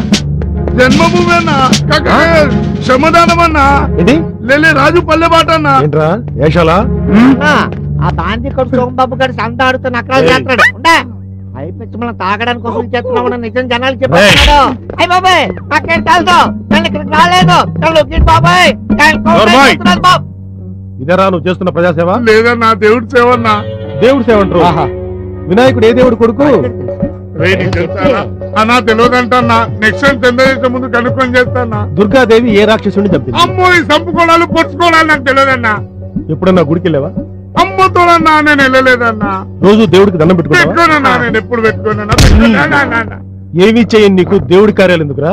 జన్మభూమి అన్నా, శ్రమదానం అన్నా. ఇది లేలే రాజు పల్లె బాట అన్నా. ఏంట్రా ఏషాలా? ఆ బాంధీ కొడుకు సోమబాబు గారు సంత ఆడుతున్న అక్కడ చేస్తాడు. అయిపోయి మనం తాగడానికి వసూలు చేస్తున్నామని నిజం జనాలు చెప్పాడు. అయ్యి బాబాయ్, నాకేం తెలుసు. నేను ఇక్కడికి రాలేదు. బాబాయ్ ఇదేరా నువ్వు చేస్తున్న ప్రజాసేవ? లేదన్నా, దేవుడి సేవ అన్నా. దేవుడి సేవ అంటారు. వినాయకుడు ఏ దేవుడు కొడుకు? అన్నా తెలియదంటన్నా. నెక్స్ట్ టైం చంద్రదేశం ముందు కనుక్కొని చేస్తానా. దుర్గాదేవి ఏ రాక్షసుని చంపింది? అమ్మో, ఈ సంపుకోవడాలు పొడుచుకోవడాలు నాకు తెలియదన్నా. ఎప్పుడన్నా గుడికి వెళ్ళావా? అమ్మతోనన్నా నేను వెళ్ళలేదన్నా. రోజు దేవుడికి దండం పెట్టుకున్నావా? పెట్టుకోనన్నా. నేను ఎప్పుడు పెట్టుకోనన్నా. ఏమీ చేయని నీకు దేవుడి కార్యాలు ఎందుకురా?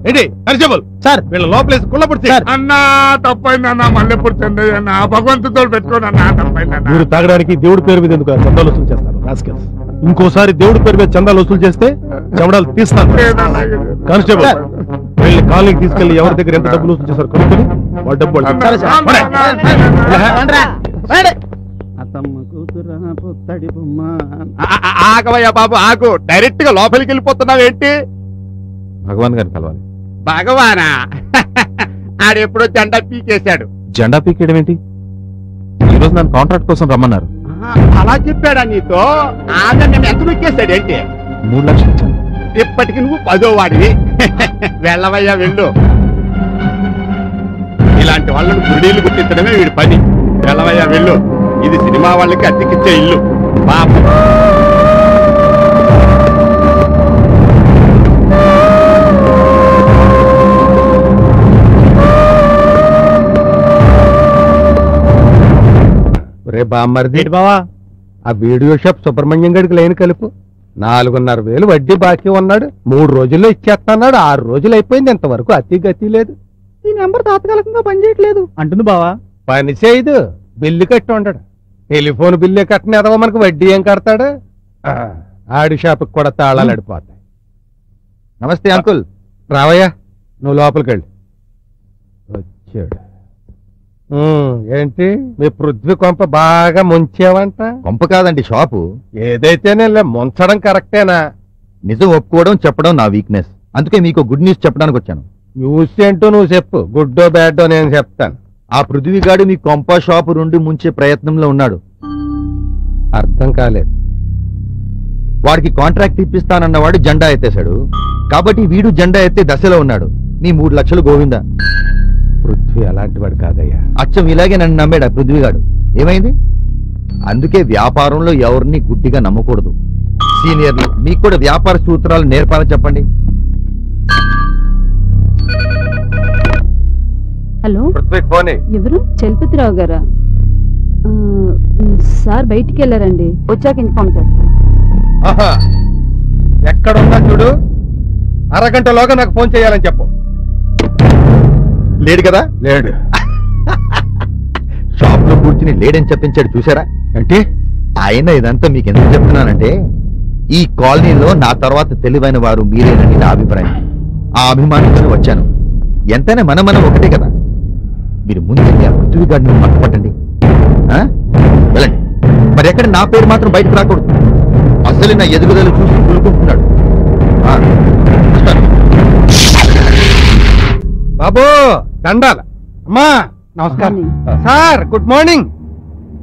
ఏంటి కానిస్టేబుల్ సార్, వీళ్ళ లోపలేసి కుళ్ళపడి అన్నా. తప్పైందన్నా. మళ్ళీ ఎప్పుడు చంద్రయ్య అన్నా. భగవంతుతో పెట్టుకోనన్నా. తప్పైందన్నా. మీరు తాగడానికి దేవుడి పేరు మీద ఎందుకు చందాలు వసూలు చేస్తారు? రాస్కెల్స్. ఇంకోసారి దేవుడి పేరు మీద చందాలు వసూలు చేస్తే చెమడాలు తీస్తాను. కానిస్టేబుల్, వీళ్ళని కాలనీకి తీసుకెళ్లి ఎవరి దగ్గర ఎంత డబ్బులు వసూలు చేస్తారు కనుక్కొని వాళ్ళ డబ్బు ఆగవయ్యా బాబు, ఆగు. డైరెక్ట్ గా లోపలికి వెళ్ళిపోతున్నావు ఏంటి? భగవాన్ గారిని కలవాలి. భగవానా? ఆడెప్పుడో జెండా పీకేశాడు. జెండా పీకేయడం ఏంటి? ఈ రోజు నన్ను కాంట్రాక్ట్ కోసం రమ్మన్నారు. అలా చెప్పాడా నీతో? ఆగండి, ఎంత నొక్కేశాడు ఏంటి? 3 లక్షలు ఇచ్చాను. ఇప్పటికి నువ్వు 10వ వాడివి. వెళ్ళవయ్యా, వెళ్ళు. ఇలాంటి వాళ్ళని గుడిలు గుర్తించడమే వీడి పని. వెళ్ళవయ్యా, వెళ్ళు. ఇది సినిమా వాళ్ళకి అద్దెకిచ్చే ఇల్లు. పాపం. రే బామ్మర్ది బావా, ఆ వీడియో షాప్ సుబ్రహ్మణ్యం గడికి లైన్ కలుపు. 4,500 వడ్డీ బాకీ ఉన్నాడు. 3 రోజుల్లో ఇచ్చేస్తున్నాడు. 6 రోజులు అయిపోయింది. ఇంతవరకు అతి గతి లేదు. ఈ నెంబర్ తాత్కాలికంగా పనిచేయట్లేదు అంటుంది బావా. పని చేయదు. బిల్లు కట్టి ఉంటాడు. టెలిఫోన్ బిల్లు కట్టిన ఎదవ మనకు వడ్డీ ఏం కడతాడు? ఆడి షాపుకి కూడా తాళాలు అడిపోతాయి. నమస్తే అంకుల్. రావయ్యా, నువ్వు లోపలికి వెళ్ళి. వచ్చాడు. ఏంటి మీ పృథ్వీ కొంప బాగా ముంచావంట? కొంప కాదండి, షాపు. ఏదైతేనే ముంచడం కరెక్టేనా? నిజం ఒప్పుకోవడం చెప్పడం నా వీక్నెస్. అందుకే మీకు గుడ్ న్యూస్ చెప్పడానికి వచ్చాను. న్యూస్ ఏంటో నువ్వు చెప్పు, గుడ్డో బ్యాడో నేను చెప్తాను. ఆ పృథ్వీగాడు మీ కొంప షాపు నుండి ముంచే ప్రయత్నంలో ఉన్నాడు. అర్థం కాలేదు. వాడికి కాంట్రాక్ట్ ఇప్పిస్తానన్నవాడు జెండా ఎత్తేశాడు. కాబట్టి వీడు జెండా ఎత్తే దశలో ఉన్నాడు. నీ 3 లక్షలు గోవిందా. పృథ్వీ అలాంటి వాడు కాదయ్యా. అచ్చం ఇలాగే నన్ను నమ్మాడు ఆ పృథ్వీగాడు. ఏమైంది? అందుకే వ్యాపారంలో ఎవరిని గుడ్డిగా నమ్మకూడదు. సీనియర్లు మీకు కూడా వ్యాపార సూత్రాలు నేర్పాలని చెప్పండి. హలో, ఎవరు? చలపతిరావు గారా? సార్ బయటికి వెళ్ళారండి, వచ్చాక ఇన్ఫార్మ్ చేస్తాను. ఎక్కడున్నా చూడు, అరగంటలోగా నాకు ఫోన్ చేయాలని చెప్పు. లేడు కదా? లేడు. షాప్ లో కూర్చుని లేడని చెప్పించాడు చూసారా? అంటే ఆయన ఇదంతా మీకు ఎందుకు చెప్తున్నానంటే, ఈ కాలనీలో నా తర్వాత తెలివైన వారు మీరేనని నా అభిప్రాయం. ఆ అభిమానంతో వచ్చాను. ఎంతైనా మనం ఒకటే కదా. మీరు ముందు ఆ పృథ్వీ గారిని పట్టుపట్టండి. వెళ్ళండి. మరి ఎక్కడ నా పేరు మాత్రం బయటకు రాకూడదు. అసలు నా ఎదుగుదల చూసి కులుకుంటున్నాడు. బాబు దండాల. అమ్మా నమస్కారం. Sir good morning.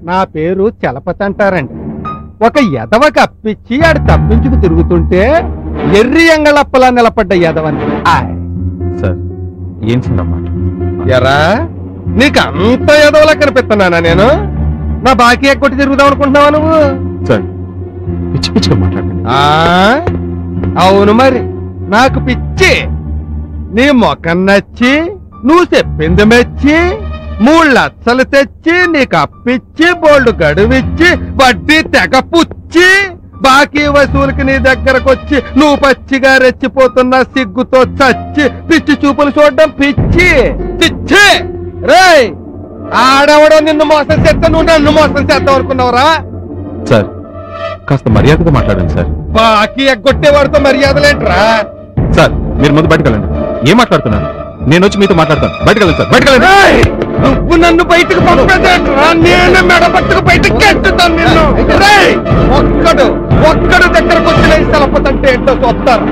నా పేరు చలపతి అంటారండి. ఒక ఎదవకి అప్పిచ్చి ఆడు తప్పించుకు తిరుగుతుంటే ఎర్రి ఎంగళప్పలా నిలబడ్డ ఎదవని. సార్ ఏం సార్ అన్నమాట? ఎరా నీకు అంత ఎదవలా కనిపిస్తున్నానా నేను? నా బాకీ ఎక్కొట్టి తిరుగుదాం అనుకుంటున్నావా నువ్వు? సార్ పిచ్చి పిచ్చిగా మాట్లాడండి. అవును మరి, నాకు పిచ్చి. నీ మొఖం నచ్చి, నువ్వు చెప్పింది మెచ్చి, 3 లక్షలు తెచ్చి నీకు అప్పిచ్చి, బోల్డ్ గడువిచ్చి, వడ్డీ తెగ పుచ్చి, బాకీ వసూలుకి నీ దగ్గరకొచ్చి నువ్వు పచ్చిగా రెచ్చిపోతున్న సిగ్గుతో చచ్చి పిచ్చి చూపులు చూడడం పిచ్చి పిచ్చి. రేయ్, ఆడవడో నిన్ను మోసం చేస్తా, నువ్వు నన్ను మోసం చేద్దాం అనుకున్నావురా? సార్ కాస్త మర్యాదగా మాట్లాడండి సార్. బాకీ ఎగ్గొట్టేవాడితో మర్యాదలేంట్రా? సార్ మీరు ముందు బయటకు వెళ్ళండి. ఏం మాట్లాడుతున్నారు? నేను వచ్చి మీతో మాట్లాడతాను. బయటకు వెళ్ళండి సార్, బయటకు వెళ్ళండి. నువ్వు నన్ను బయటకు పంపేదేంట్రా? నేను మెడపట్టుకు బయటకు గెట్టుతాను నిన్ను. ఒక్కడు దగ్గరకు వచ్చిన స్థలపతంటే ఏంటో చూస్తారు.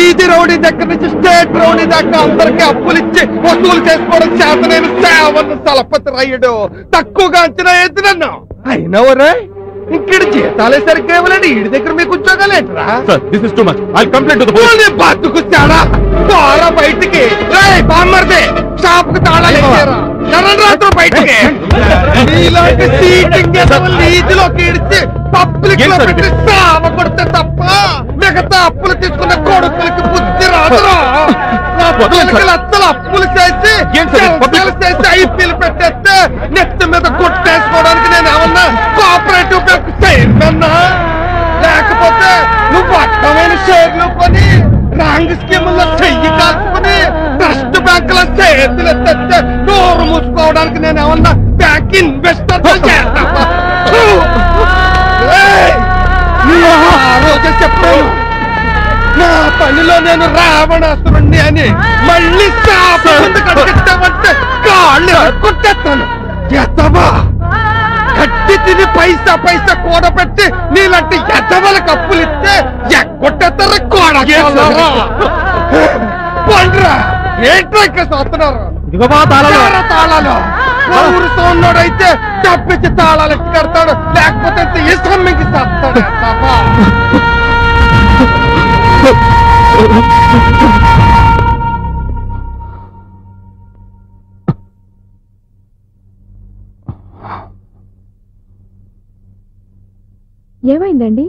ఈది రౌడీ దగ్గర నుంచి స్టేట్ రౌడీ దాకా అందరికీ అప్పులిచ్చి వసూలు చేసుకోవడం చేత నేను సేవన్న స్థలపతి రాయుడు. తక్కువగా అంచనా వేసి నన్ను అయినా ఒరే ఇక్కడ జీతాలే సరిగ్గా ఇవ్వలేండి. ఈడి దగ్గర మీకు ఉద్యోగాలు ఏంట్రా? బతుకు చాడా పోరా బయటికి. బామ్మర్దే షాపుకు తాళాలు రాత్రి బయటికి. ఇలాంటి సీటింగ్ లీజులోకి ఇడిచి పబ్లిక్ లో పెట్టి సావ కొడితే తప్ప మిగతా అప్పులు తీసుకున్న కొడుకులకి బుద్ధి రాదురా. లక్షలు అప్పులు చేసి ఐపీఎల్ పెట్టేస్తే నెత్తి మీద కొట్టేసుకోవడానికి నేను ఏమన్నా కోఆపరేటివ్ బ్యాంక్ చైర్మన్నా? లేకపోతే నువ్వు అర్థమైన షేర్లు కొని రాంగ్ స్కీముల్లో చెయ్యి కాల్చుకుని ట్రస్ట్ బ్యాంకుల చేతులు తెస్తే నోరు మూసుకోవడానికి నేను ఏమన్నా బ్యాంక్ ఇన్వెస్టర్ ఆ రోజే చెప్పాను నా పనిలో నేను రావణాసురుణ్ణి అని. మళ్ళీ కట్టేస్తామంటే కాళ్ళు కొట్టేస్తాను. ఎత్తవా కట్టి తిని పైసా పైసా కూడబెట్టి నీలాంటి ఎద్దవలకు అప్పులు ఇస్తే ఎక్కొట్టేస్తారా కోడరా? పండ్రా ఏంట్రా ఇక్కడ చూస్తున్నారు? తాళాలు ఊరు సోన్నోడైతే తప్పించి తాళాలు ఎత్తి కడతాడు, లేకపోతే ఈ సమ్మికి చేస్తాడు. ఏమైందండి?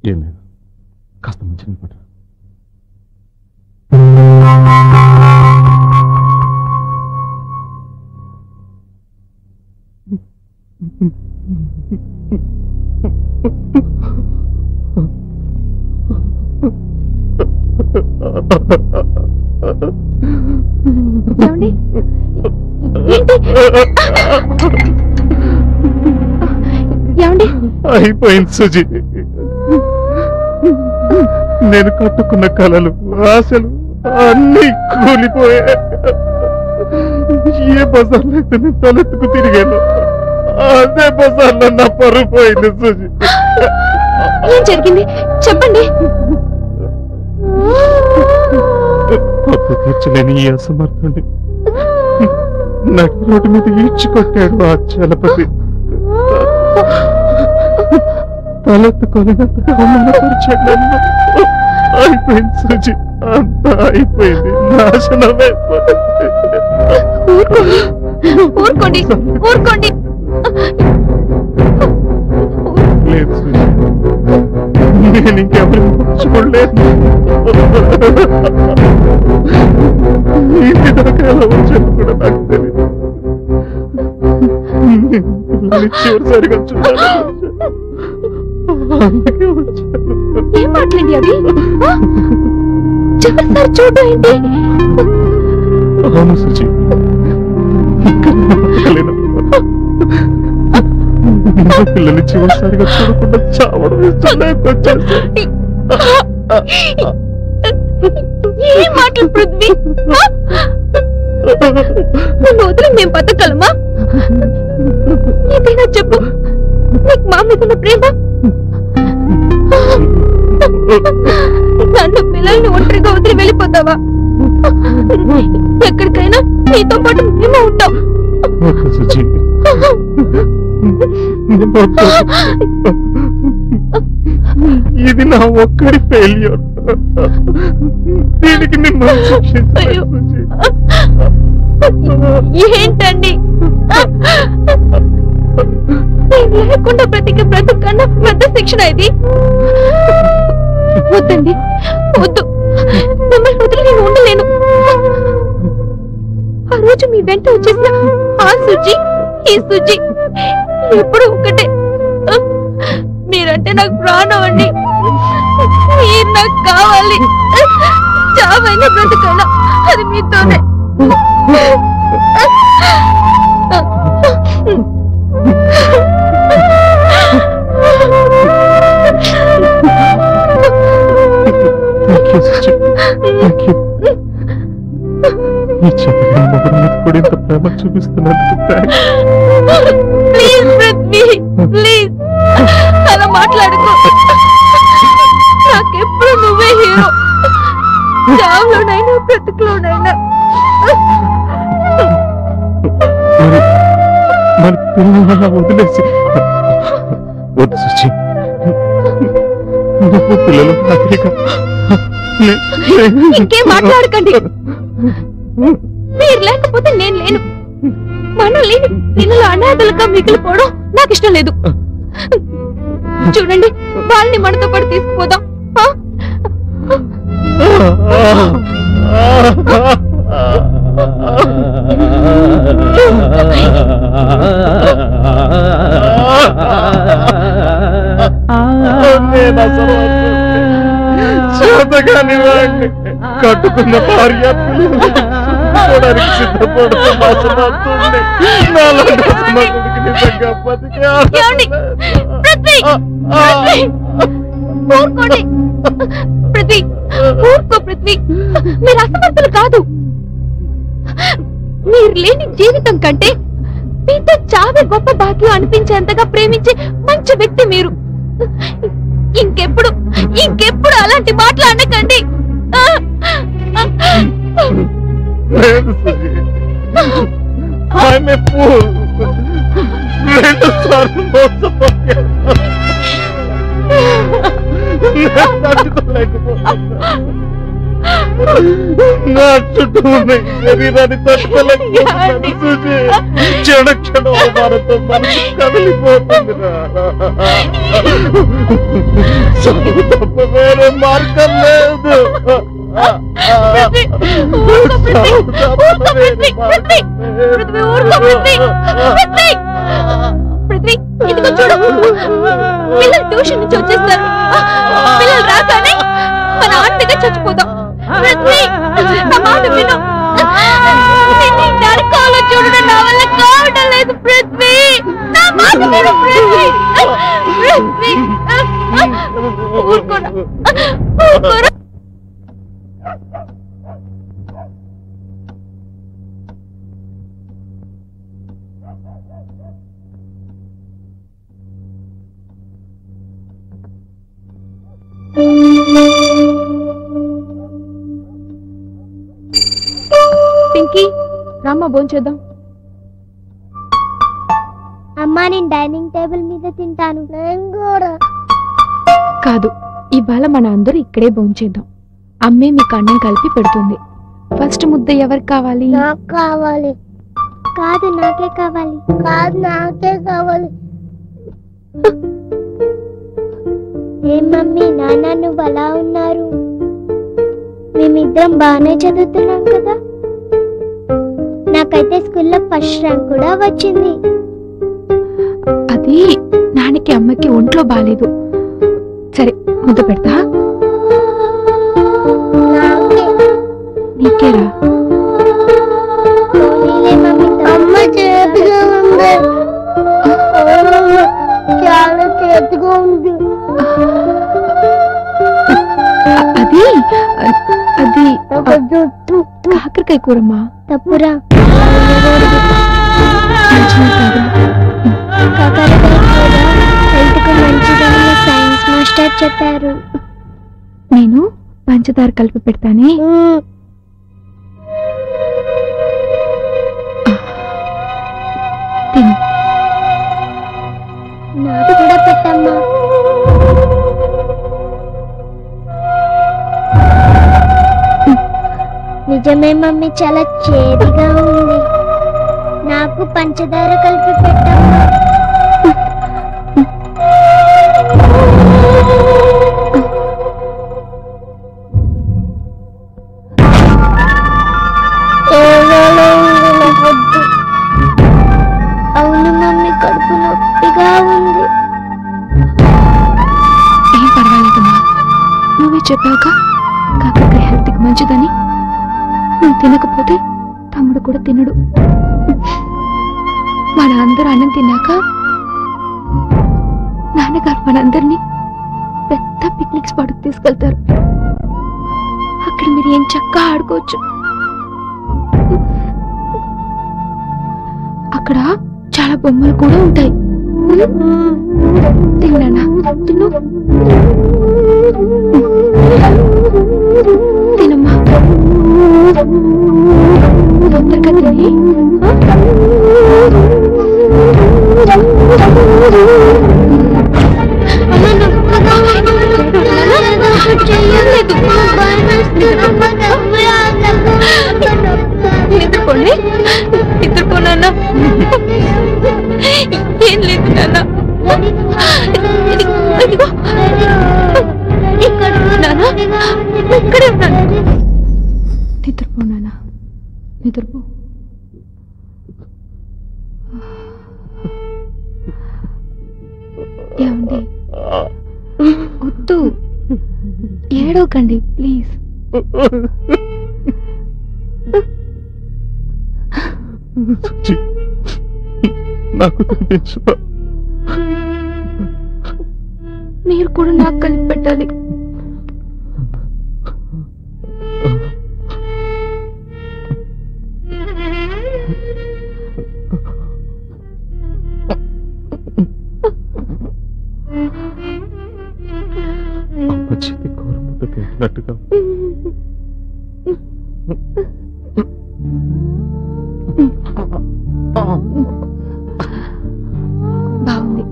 ఏం లేదు, కాస్త మంచి పట్టు. ఏమండి? ఏమండి? అయిపోయింది సుజీ. నేను కట్టుకున్న కలలు ఆశలు అన్నీ కూలిపోయాయి. ఏ బజార్లో అయితే నేను తలెత్తుకు తిరిగాను అదే బజార్లో నా పరువు పోయింది సుజీ. ఏం జరిగింది? చెప్పండి. అప్పు తీర్చలేని ఈ అసమర్థుడి నడి రోడ్డు మీద ఈడ్చుకొట్టాడు ఆ చలపతి. తలెత్తుకోలేనంతగా అవమానపరిచాడు. అయిపోయింది సుజి, అంతా అయిపోయింది, నాశనమైపోయింది. ఊరుకోండి, ఊరుకోండి. లేదు సుజి, నేను ఇంకెవరిని చూడలేదు. ఇంటి దాకా ఎలా వచ్చాను కూడా నాకు తెలియదు. చివరిసారిగా చూడాలి, అందుకే వచ్చాను. ఏం మాట్లాడి అవి? చివరిసారి చూడడం ఏంటి? అవును సుజి, ఇంకా బతకలేను. పిల్లల్ని చివరిసారిగా చూడకుండా చావడం ఇష్టం లేకొచ్చేసి. ఏం మాటలు పృథ్వీ? నన్ను వదిలి మేము బతకగలమా? ఏదైనా చెప్పు, నీకు మా మీద ఉన్న ప్రేమ? నన్ను పిల్లల్ని ఒంటరిగా వదిలి వెళ్ళిపోతావా? ఎక్కడికైనా నీతో పాటు మేము ఉంటాం. సుజి, ఇది నా ఒక్కడి ఫెయిల్యూర్. దీనికి మిమ్మల్ని శిక్షించలేదు సుజి. ఏంటండి లేకుండా బ్రతికే బ్రతుకన్నా పెద్ద శిక్షణ ఇది. వద్దండి, వద్దు. మిమ్మల్ని వదిలి నేను ఉండలేను. ఆ రోజు మీ వెంట వచ్చేసిన ఆ సుజి, ఈ సుజి ఎప్పుడు ఒకటే. మీరంటే నాకు ప్రాణం అండి. మీరు నాకు కావాలి. చావైనా బ్రతకైనా అది మీతోనే. ఈ చెత్తగా మొదటి మీద కూడా ఇంత ప్రేమ చూపిస్తున్నందుకు థాంక్స్. ప్లీజ్ పృథ్వీ, ప్లీజ్ అలా మాట్లాడుకో. నాకెప్పుడు నువ్వే హీరో. చావులోనైనా బ్రతుకులోనైనా. మన పిల్లల వదిలేసి వద్దు సుచి, నువ్వు పిల్లలు ఇంకేం మాట్లాడకండి. మీరు లేకపోతే నేను లేను. మనల్ని పిల్లలు అనాథలుగా మిగిలిపోవడం నాకు ఇష్టం లేదు. చూడండి, వాళ్ళని మనతో పాటు తీసుకుపోదాం. చేతగాని వాడిని కట్టుకున్న భార్య పిల్లలకి సిద్ధపడుతున్న అసమర్థుడిని నాలాంటి అసమర్థుడికి నిజంగా బతికే ఊరుకోండి పృథ్వీ, ఊరుకో పృథ్వీ. మీరు అసమర్థులు కాదు. మీరు లేని జీవితం కంటే మీతో చావే గొప్ప భాగ్యం అనిపించేంతగా ప్రేమించే మంచి వ్యక్తి మీరు. ఇంకెప్పుడు ఇంకెప్పుడు అలాంటి మాటలు అనకండి. లేదు సుజీ, I'm a fool. 2 సార్లు మోసపోయాను. నా చుట్టూ ఉన్న శరీరాన్ని తట్టుకోలేకపోతున్నాను సుజీ. క్షణ క్షణం అవమానంతో మనసు కదిలిపోతుంది. తప్ప వేరే మార్గం లేదు. పృథ్వీ, ఇదిగో చూడు, పిల్లలు ట్యూషన్ నుంచి వచ్చేస్తారు. పిల్లలు రాగానే మన ఆంటీగా చచ్చిపోదాం. పృథ్వీ, నా మాట విను. నరకాలో చూడడం నా వల్ల కావడం లేదు పృథ్వీ. నా మాట విను పృథ్వీ. పృథ్వీ, ఊరుకోరా, ఊరుకోరా. వెంకీ రామ్మ భోంచేద్దాం. అమ్మా నేను డైనింగ్ టేబుల్ మీద తింటాను. నేను కూడా. కాదు, ఇవాళ మన అందరూ ఇక్కడే భోంచేద్దాం. అమ్మే మీకు అన్నం కలిపి పెడుతుంది. ఫస్ట్ ముద్ద ఎవరికి కావాలి? నాకు కావాలి. కాదు నాకే కావాలి. కాదు నాకే కావాలి. ఏం మమ్మీ నాన్న నువ్వు అలా ఉన్నారు? మేమిద్దరం బాగానే చదువుతున్నాం కదా. నాకైతే స్కూల్లో ఫస్ట్ ర్యాంక్ కూడా వచ్చింది. అది నాన్నకి అమ్మకి ఒంట్లో బాలేదు. సరే ముద్ద పెడతా. నీకేరా? అమ్మ చేతిగా ఉంది. చాలా చేతిగా ఉంది. అది అది కాకరకాయ కూరమ్మా. తప్పురా. కాకరకాయ కూర హెల్త్ కు మంచిదని సైన్స్ మాస్టర్ చెప్పారు. నేను పంచదార కలిపి పెడతానే. తిను. నాకు కూడా పెట్టమ్మా. నిజమే మమ్మీ, చాలా చేదుగా ఉంది. నాకు పంచదార కలిపి పెట్టమ్మా. అవును మమ్మీ, కడుపు నొప్పిగా ఉంది. ఏం పర్వాలేదమ్మా, నువ్వే చెప్పావుగా కాకరకాయ హెల్త్ కి మంచిదని. నువ్వు తినకపోతే తమ్ముడు కూడా తినడు. మన అందరూ అన్నం తిన్నాక నాన్నగారు మనందరినీ పెద్ద పిక్నిక్ స్పాట్ కి తీసుకెళ్తారు. అక్కడ మీరు ఏం చక్కగా ఆడుకోవచ్చు. అక్కడ చాలా బొమ్మలు కూడా ఉంటాయి. తిన్నానా? తిను. తినమ్మా. తొందరగా తిని. నిద్రపోండి, నిద్రపోనా? ఏం లేదు నాన్న. ఇక్కడే ఉన్నాను. నిద్రపోనా? నిద్రపో. ఏమండి, వద్దు, ఏడవకండి ప్లీజ్. నాకు తెలుసు. మీరు కూడా నాకు కలిపి పెట్టాలి. అమ్మ చేతి కూర ముద్ద తింటున్నట్టుగా బాగుంది.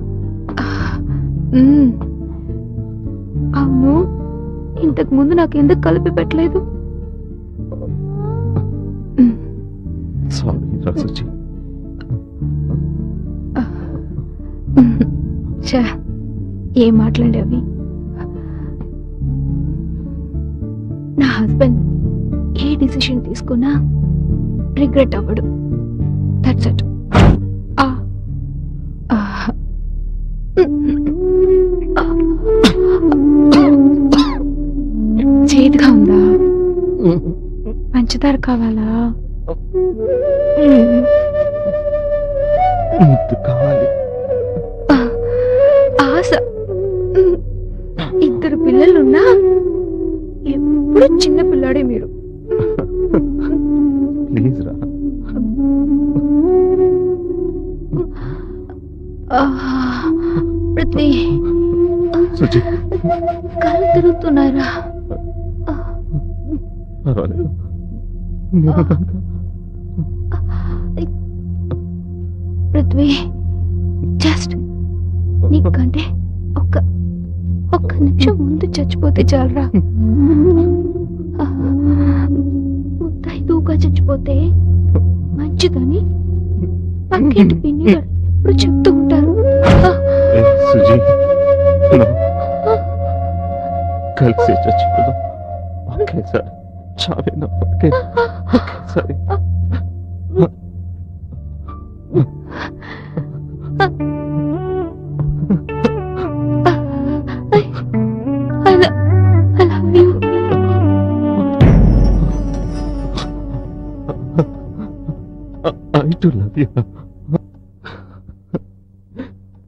అవును, ఇంతకు ముందు నాకు ఎందుకు కలిపి పెట్టలేదు? సారీ రాసుచి. ఏం మాట్లాడేవి? నా హస్బెండ్ ఏ డిసిషన్ తీసుకున్నా రిగ్రెట్ అవ్వడు. That's it. చేదుగా ఉందా? పంచదార కావాలా? కావాలి. ఆశ. ఇద్దరు పిల్లలున్నా ఎప్పుడు చిన్న పిల్లాడే మీరు. ప్లీజ్ రా. ప్రతి సుచి, కళ్ళు తిరుగుతున్నారా? పర్వాలేదు. పృథ్వీ జస్ట్ నీకంటే ఒక్క నిమిషం ముందు చచ్చిపోతే చాలరా. ముత్తైదుగా చచ్చిపోతే మంచిదని పక్కింటి పిన్ని గారు ఎప్పుడు చెప్తూ ఉంటారు. సుజీ కలిసి చచ్చిపోదాం. ఒకేసారి చావేనా ఒకేసారి. I love you. I do love you.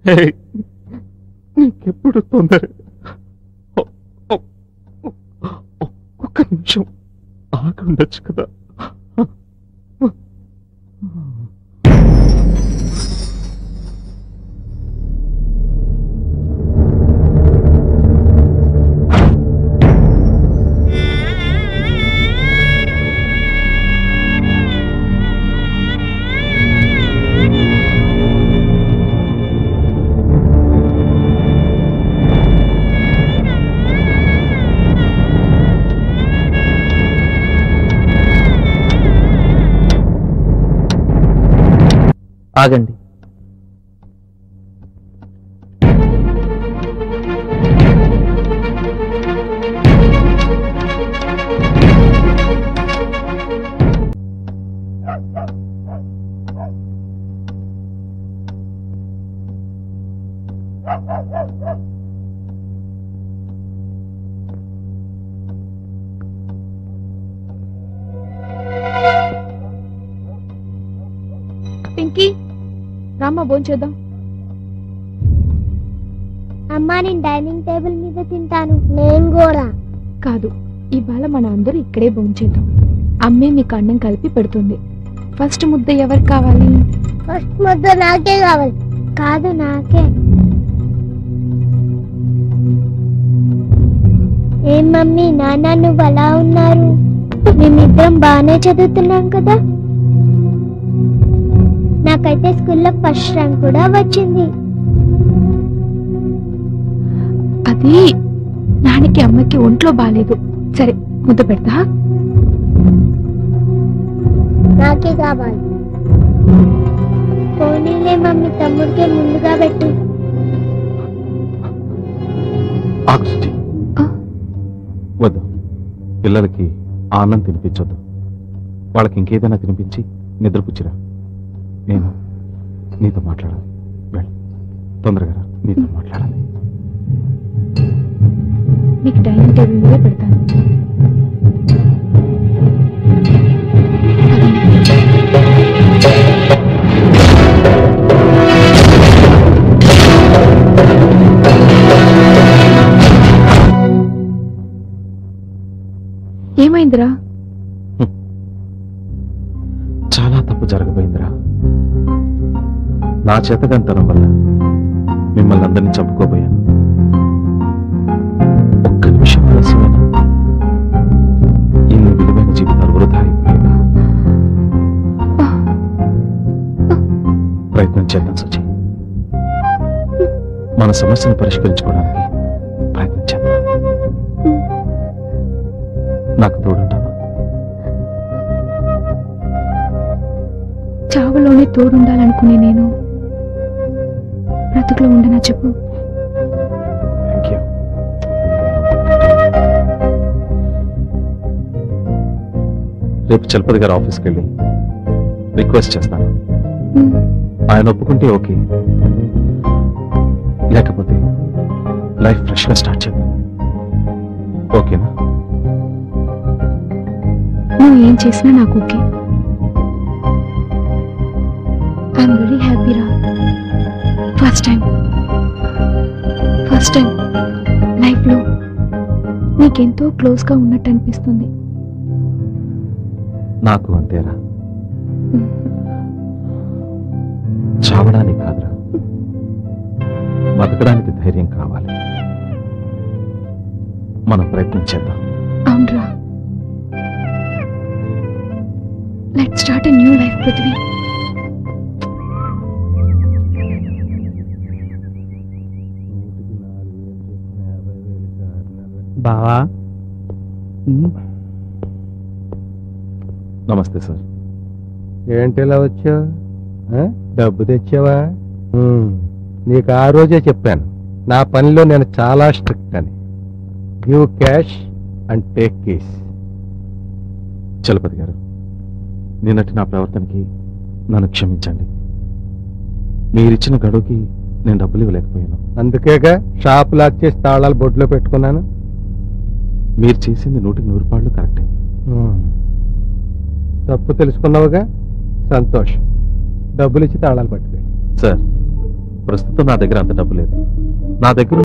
Hey, నీకెప్పుడు తొందర? ఒక్క నిమిషం ఆగి ఉండొచ్చు కదా. ఆగండి. పింకీ రామ్మా భోంచేద్దాం. అమ్మా నేను డైనింగ్ టేబుల్ మీద తింటాను. నేను కూడా. కాదు, ఇవాళ మన అందరూ ఇక్కడే భోంచేద్దాం. అమ్మే మీకు అన్నం కలిపి పెడుతుంది. ఫస్ట్ ముద్ద ఎవరికి కావాలి? ఫస్ట్ ముద్ద నాకే కావాలి. కాదు నాకే. ఏం మమ్మీ నాన్న నువ్వు అలా ఉన్నారు? మేమిద్దరం బాగానే చదువుతున్నాం కదా. నాకైతే స్కూల్లో ఫస్ట్ ర్యాంక్ కూడా వచ్చింది. అది నాన్నకి అమ్మకి ఒంట్లో బాలేదు. సరే ముద్ద పెడతా. నాకే కావాలి. పోనీలే మమ్మీ తమ్ముడికే ముందుగా పెట్టు. వద్దు, పిల్లలకి ఆనందం తినిపించొద్దు. వాళ్ళకి ఇంకేదైనా తినిపించి నిద్రపుచ్చిరా. నేను నీతో మాట్లాడాలి. వెళ్ళి తొందరగా రా, నీతో మాట్లాడాలి. మీకు డైనింగ్ టేబుల్ మీద పెడతాను. ఏమైందిరా? చాలా తప్పు జరగబోయిందిరా. నా చేతగంతనం వల్ల మిమ్మల్ని అందరినీ చంపుకోబోయాను. ఒక్క నిమిషం ఆలస్యమైన ఇన్ని విలువైన జీవితాలు వృధా అయిపోయాయి. ప్రయత్నం చేద్దాం సుజీ. మన సమస్యను పరిష్కరించుకోవడానికి ప్రయత్నం చేద్దాం. నాకు తోడుంటావా? చావులోనే తోడుండాలనుకునే నేను బ్రతుకులో ఉండనా చెప్పు? రేపు చలపతి గారి ఆఫీస్కి వెళ్ళి రిక్వెస్ట్ చేస్తాను. ఆయన ఒప్పుకుంటే ఓకే, లేకపోతే లైఫ్ ఫ్రెష్ గా స్టార్ట్ చేద్దాం. ఓకేనా? నువ్వు ఏం చేసినా నాకు ఓకే. ఐఎమ్ వెరీ హ్యాపీ రా. ఫస్ట్ టైం లైఫ్ లో నీకెంతో క్లోజ్ గా ఉన్నట్టు అనిపిస్తుంది. నాకు అంతేరా. చావడానికి కాదురా, బతకడానికి ధైర్యం కావాలి. మనం ప్రయత్నం చేద్దాం. అవునరా. Let's start a new life Prithvi. బావా నమస్తే సార్. ఏంటి ఇలా వచ్చావు? డబ్బు తెచ్చావా? నీకు ఆ రోజే చెప్పాను నా పనిలో నేను చాలా స్ట్రిక్ట్ అని. Give cash and take case. Chalapathi గారు, నిన్నటి నా ప్రవర్తనకి నన్ను క్షమించండి. మీరిచ్చిన గడువుకి నేను డబ్బులు ఇవ్వలేకపోయాను. అందుకేగా షాప్ లాక్ చేసి తాళాలు బొడ్లో పెట్టుకున్నాను. మీరు చేసింది 100% కరెక్టే. తప్పు తెలుసుకున్నావుగా, సంతోషం. డబ్బులు ఇచ్చి తాళాలు పట్టుకెళ్ళి. సార్, ప్రస్తుతం నా దగ్గర అంత డబ్బు లేదు. నా దగ్గర